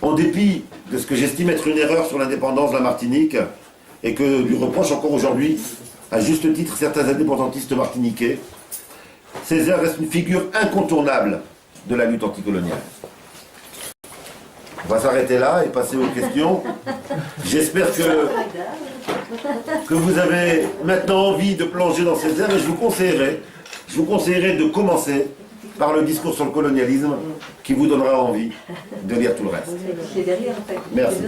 En dépit de ce que j'estime être une erreur sur l'indépendance de la Martinique, et que lui reprochent encore aujourd'hui, à juste titre, certains indépendantistes martiniquais, Césaire reste une figure incontournable de la lutte anticoloniale. On va s'arrêter là et passer aux questions. J'espère que vous avez maintenant envie de plonger dans Césaire, et je vous conseillerais de commencer par le discours sur le colonialisme qui vous donnera envie de lire tout le reste. Merci.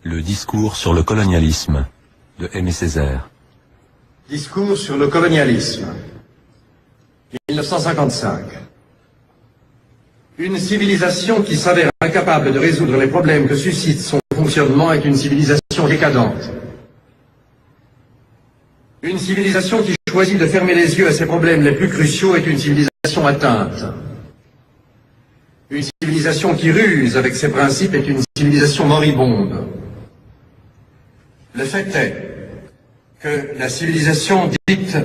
Le discours sur le colonialisme de Aimé Césaire. Discours sur le colonialisme. 1955. Une civilisation qui s'avère incapable de résoudre les problèmes que suscite son fonctionnement est une civilisation décadente. Une civilisation qui choisit de fermer les yeux à ses problèmes les plus cruciaux est une civilisation atteinte. Une civilisation qui ruse avec ses principes est une civilisation moribonde. Le fait est que la civilisation dite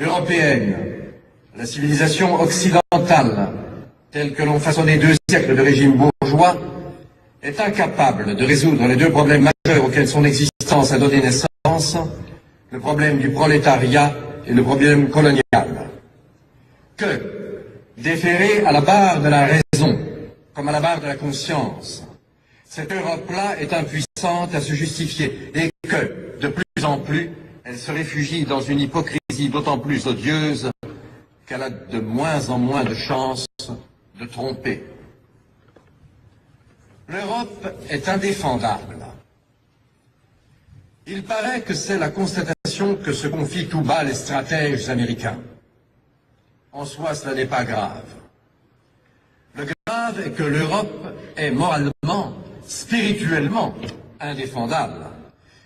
européenne, la civilisation occidentale, telle que l'ont façonné 2 siècles de régime bourgeois, est incapable de résoudre les 2 problèmes majeurs auxquels son existence a donné naissance, le problème du prolétariat et le problème colonial. Que, déférée à la barre de la raison, comme à la barre de la conscience, cette Europe-là est impuissante à se justifier et que, de plus en plus, elle se réfugie dans une hypocrisie d'autant plus odieuse qu'elle a de moins en moins de chances de tromper. L'Europe est indéfendable. Il paraît que c'est la constatation que se confient tout bas les stratèges américains. En soi, cela n'est pas grave. Le grave est que l'Europe est moralement, spirituellement indéfendable.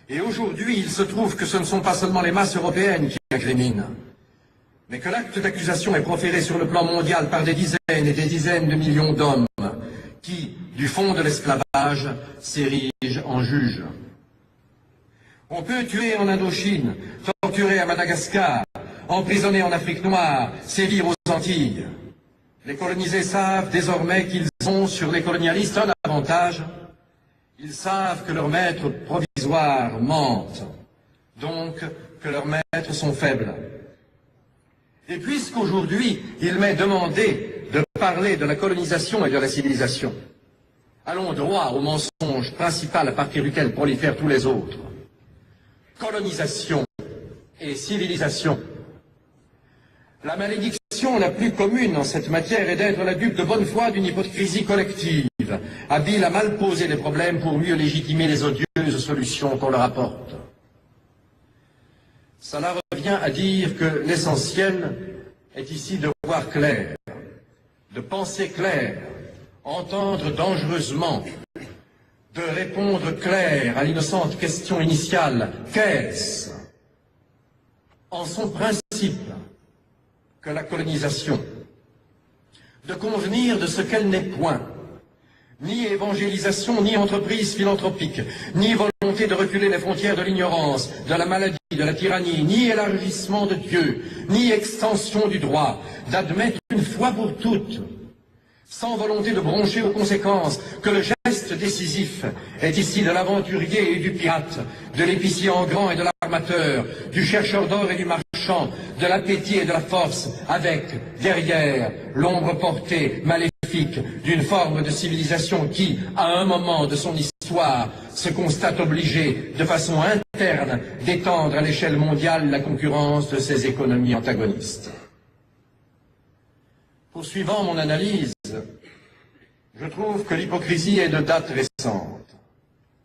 Et aujourd'hui, il se trouve que ce ne sont pas seulement les masses européennes qui incriminent, mais que l'acte d'accusation est proféré sur le plan mondial par des dizaines et des dizaines de millions d'hommes qui, du fond de l'esclavage, s'érigent en juges. On peut tuer en Indochine, torturer à Madagascar, emprisonner en Afrique noire, sévir aux Antilles. Les colonisés savent désormais qu'ils ont sur les colonialistes un avantage. Ils savent que leurs maîtres provisoires mentent, donc que leurs maîtres sont faibles. Et puisqu'aujourd'hui, il m'est demandé de parler de la colonisation et de la civilisation, allons droit au mensonge principal à partir duquel prolifèrent tous les autres. Colonisation et civilisation. La malédiction la plus commune en cette matière est d'être la dupe de bonne foi d'une hypocrisie collective, habile à mal poser les problèmes pour mieux légitimer les odieuses solutions qu'on leur apporte. Cela revient à dire que l'essentiel est ici de voir clair, de penser clair, entendre dangereusement, de répondre clair à l'innocente question initiale « qu'est-ce ?» en son principe que la colonisation, de convenir de ce qu'elle n'est point, ni évangélisation, ni entreprise philanthropique, ni volonté de reculer les frontières de l'ignorance, de la maladie, de la tyrannie, ni élargissement de Dieu, ni extension du droit, d'admettre une fois pour toutes, sans volonté de broncher aux conséquences, que le geste décisif est ici de l'aventurier et du pirate, de l'épicier en grand et de l'armateur, du chercheur d'or et du marchand, de l'appétit et de la force, avec, derrière, l'ombre portée, maléfique, d'une forme de civilisation qui, à un moment de son histoire, se constate obligée, de façon interne, d'étendre à l'échelle mondiale la concurrence de ses économies antagonistes. Poursuivant mon analyse, je trouve que l'hypocrisie est de date récente,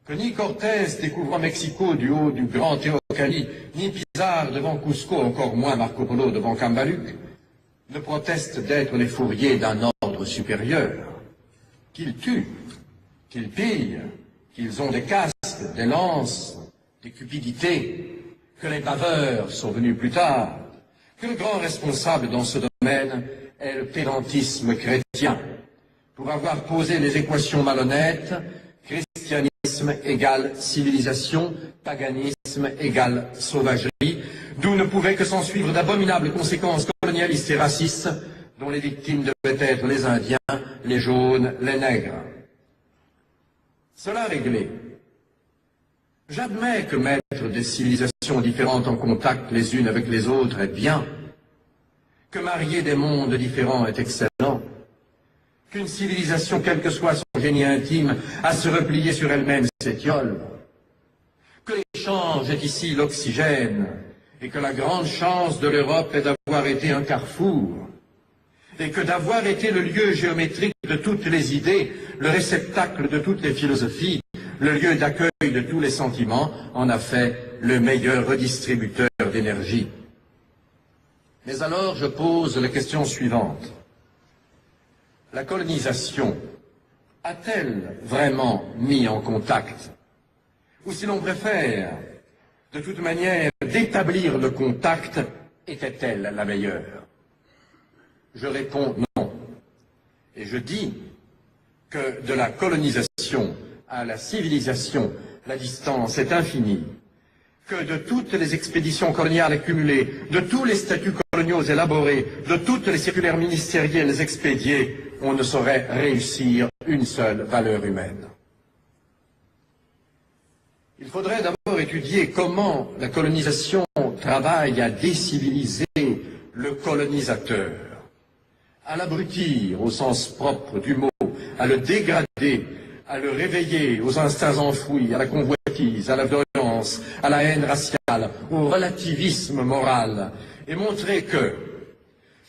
que ni Cortés découvrant Mexico du haut du grand Teocalli, ni Pizarre devant Cusco, encore moins Marco Polo devant Cambaluc, ne protestent d'être les fourriers d'un ordre supérieur, qu'ils tuent, qu'ils pillent, qu'ils ont des casques, des lances, des cupidités, que les baveurs sont venus plus tard, que le grand responsable dans ce domaine est le pédantisme chrétien, pour avoir posé les équations malhonnêtes, christianisme égale civilisation, paganisme égale sauvagerie, d'où ne pouvaient que s'en suivre d'abominables conséquences colonialistes et racistes, dont les victimes devaient être les Indiens, les jaunes, les nègres. Cela réglé, j'admets que mettre des civilisations différentes en contact les unes avec les autres est bien, que marier des mondes différents est excellent, qu'une civilisation, quel que soit son génie intime, à se replier sur elle-même s'étiole, que l'échange est ici l'oxygène, et que la grande chance de l'Europe est d'avoir été un carrefour, et que d'avoir été le lieu géométrique de toutes les idées, le réceptacle de toutes les philosophies, le lieu d'accueil de tous les sentiments, en a fait le meilleur redistributeur d'énergie. Mais alors je pose la question suivante. La colonisation a-t-elle vraiment mis en contact, ou si l'on préfère, de toute manière, d'établir le contact, était-elle la meilleure? Je réponds non. Et je dis que de la colonisation à la civilisation, la distance est infinie, que de toutes les expéditions coloniales accumulées, de tous les statuts coloniaux élaborés, de toutes les circulaires ministérielles expédiées, on ne saurait réussir une seule valeur humaine. Il faudrait d'abord étudier comment la colonisation travaille à déciviliser le colonisateur, à l'abrutir au sens propre du mot, à le dégrader, à le réveiller aux instincts enfouis, à la convoitise, à la violence, à la haine raciale, au relativisme moral, et montrer que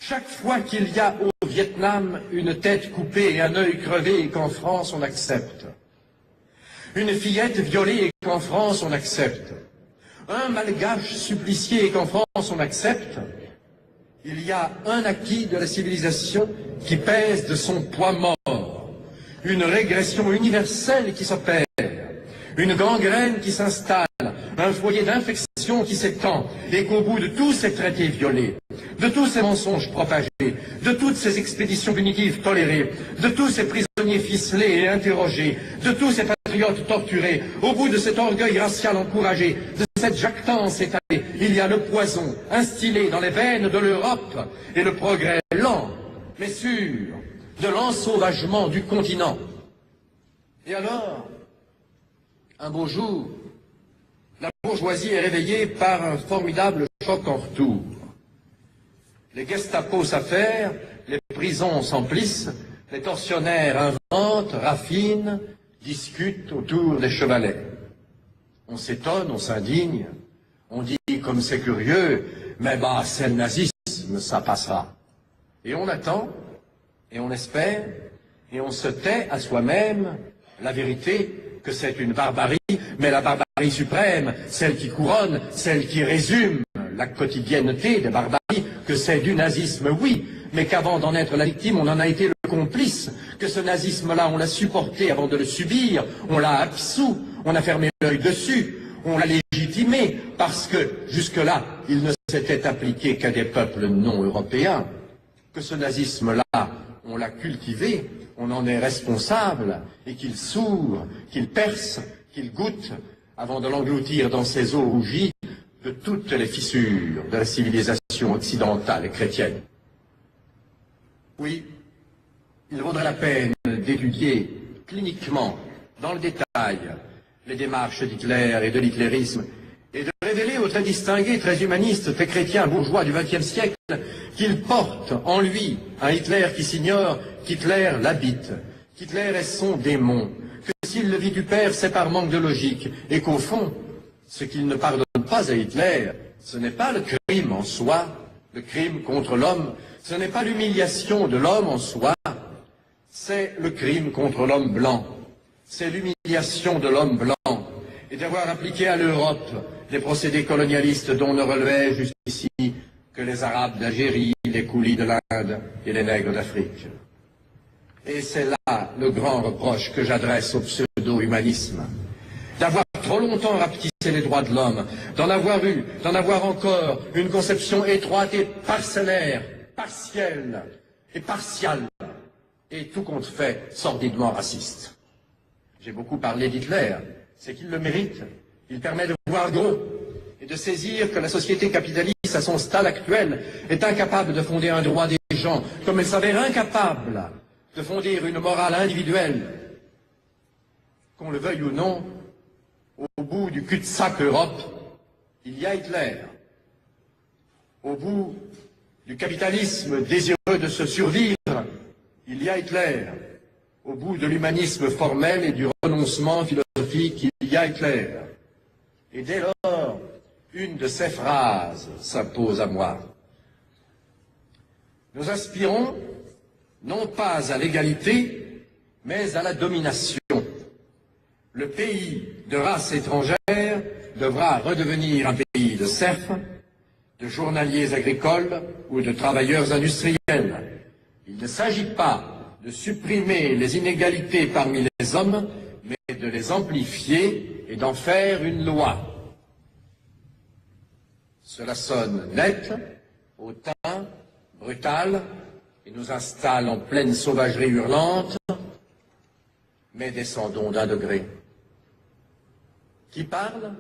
chaque fois qu'il y a au Vietnam une tête coupée et un œil crevé et qu'en France on accepte, une fillette violée et qu'en France on accepte, un malgache supplicié et qu'en France on accepte, il y a un acquis de la civilisation qui pèse de son poids mort, une régression universelle qui s'opère, une gangrène qui s'installe, un foyer d'infection qui s'étend, et qu'au bout de tous ces traités violés, de tous ces mensonges propagés, de toutes ces expéditions punitives tolérées, de tous ces prisonniers ficelés et interrogés, de tous ces patriotes torturés, au bout de cet orgueil racial encouragé, de cette jactance étalée, il y a le poison instillé dans les veines de l'Europe et le progrès lent, mais sûr, de l'ensauvagement du continent. Et alors, un beau jour, la bourgeoisie est réveillée par un formidable choc en retour. Les Gestapo s'affairent, les prisons s'emplissent, les tortionnaires inventent, raffinent, discutent autour des chevalets. On s'étonne, on s'indigne, on dit comme c'est curieux, mais bah c'est le nazisme, ça passera. Et on attend, et on espère, et on se tait à soi-même la vérité que c'est une barbarie, mais la barbarie suprême, celle qui couronne, celle qui résume la quotidienneté des barbaries, que c'est du nazisme, oui, mais qu'avant d'en être la victime, on en a été le complice, que ce nazisme-là, on l'a supporté avant de le subir, on l'a absous, on a fermé l'œil dessus, on l'a légitimé, parce que jusque-là, il ne s'était appliqué qu'à des peuples non européens, que ce nazisme-là, on l'a cultivé, on en est responsable, et qu'il sourd, qu'il perce, qu'il goûte, avant de l'engloutir dans ses eaux rougies, de toutes les fissures de la civilisation occidentale et chrétienne. Oui, il vaudrait la peine d'étudier cliniquement, dans le détail, les démarches d'Hitler et de l'hitlérisme, et de révéler aux très distingués, très humanistes, très chrétiens, bourgeois du XXe siècle, qu'il porte en lui un Hitler qui s'ignore, qu'Hitler l'habite, qu'Hitler est son démon, que s'il le vitupère, c'est par manque de logique, et qu'au fond, ce qu'il ne pardonne pas à Hitler, ce n'est pas le crime en soi, le crime contre l'homme, ce n'est pas l'humiliation de l'homme en soi, c'est le crime contre l'homme blanc, c'est l'humiliation de l'homme blanc, et d'avoir appliqué à l'Europe des procédés colonialistes dont ne relevaient jusqu'ici que les Arabes d'Algérie, les Koulis de l'Inde et les nègres d'Afrique. Et c'est là le grand reproche que j'adresse au pseudo-humanisme, d'avoir trop longtemps rapetissé les droits de l'homme, d'en avoir encore une conception étroite et parcellaire, partielle et partiale, et tout compte fait sordidement raciste. J'ai beaucoup parlé d'Hitler, c'est qu'il le mérite, il permet de voir gros et de saisir que la société capitaliste à son stade actuel est incapable de fonder un droit des gens, comme elle s'avère incapable de fonder une morale individuelle. Qu'on le veuille ou non, au bout du cul-de-sac Europe, il y a Hitler. Au bout du capitalisme désireux de se survivre, il y a Hitler. Au bout de l'humanisme formel et du renoncement philosophique, il y a Hitler. Et dès lors, une de ces phrases s'impose à moi. Nous aspirons non pas à l'égalité, mais à la domination. Le pays de race étrangère devra redevenir un pays de serfs, de journaliers agricoles ou de travailleurs industriels. Il ne s'agit pas de supprimer les inégalités parmi les hommes, mais de les amplifier et d'en faire une loi. Cela sonne net, hautain, brutal, et nous installe en pleine sauvagerie hurlante, mais descendons d'un degré. Qui parle ?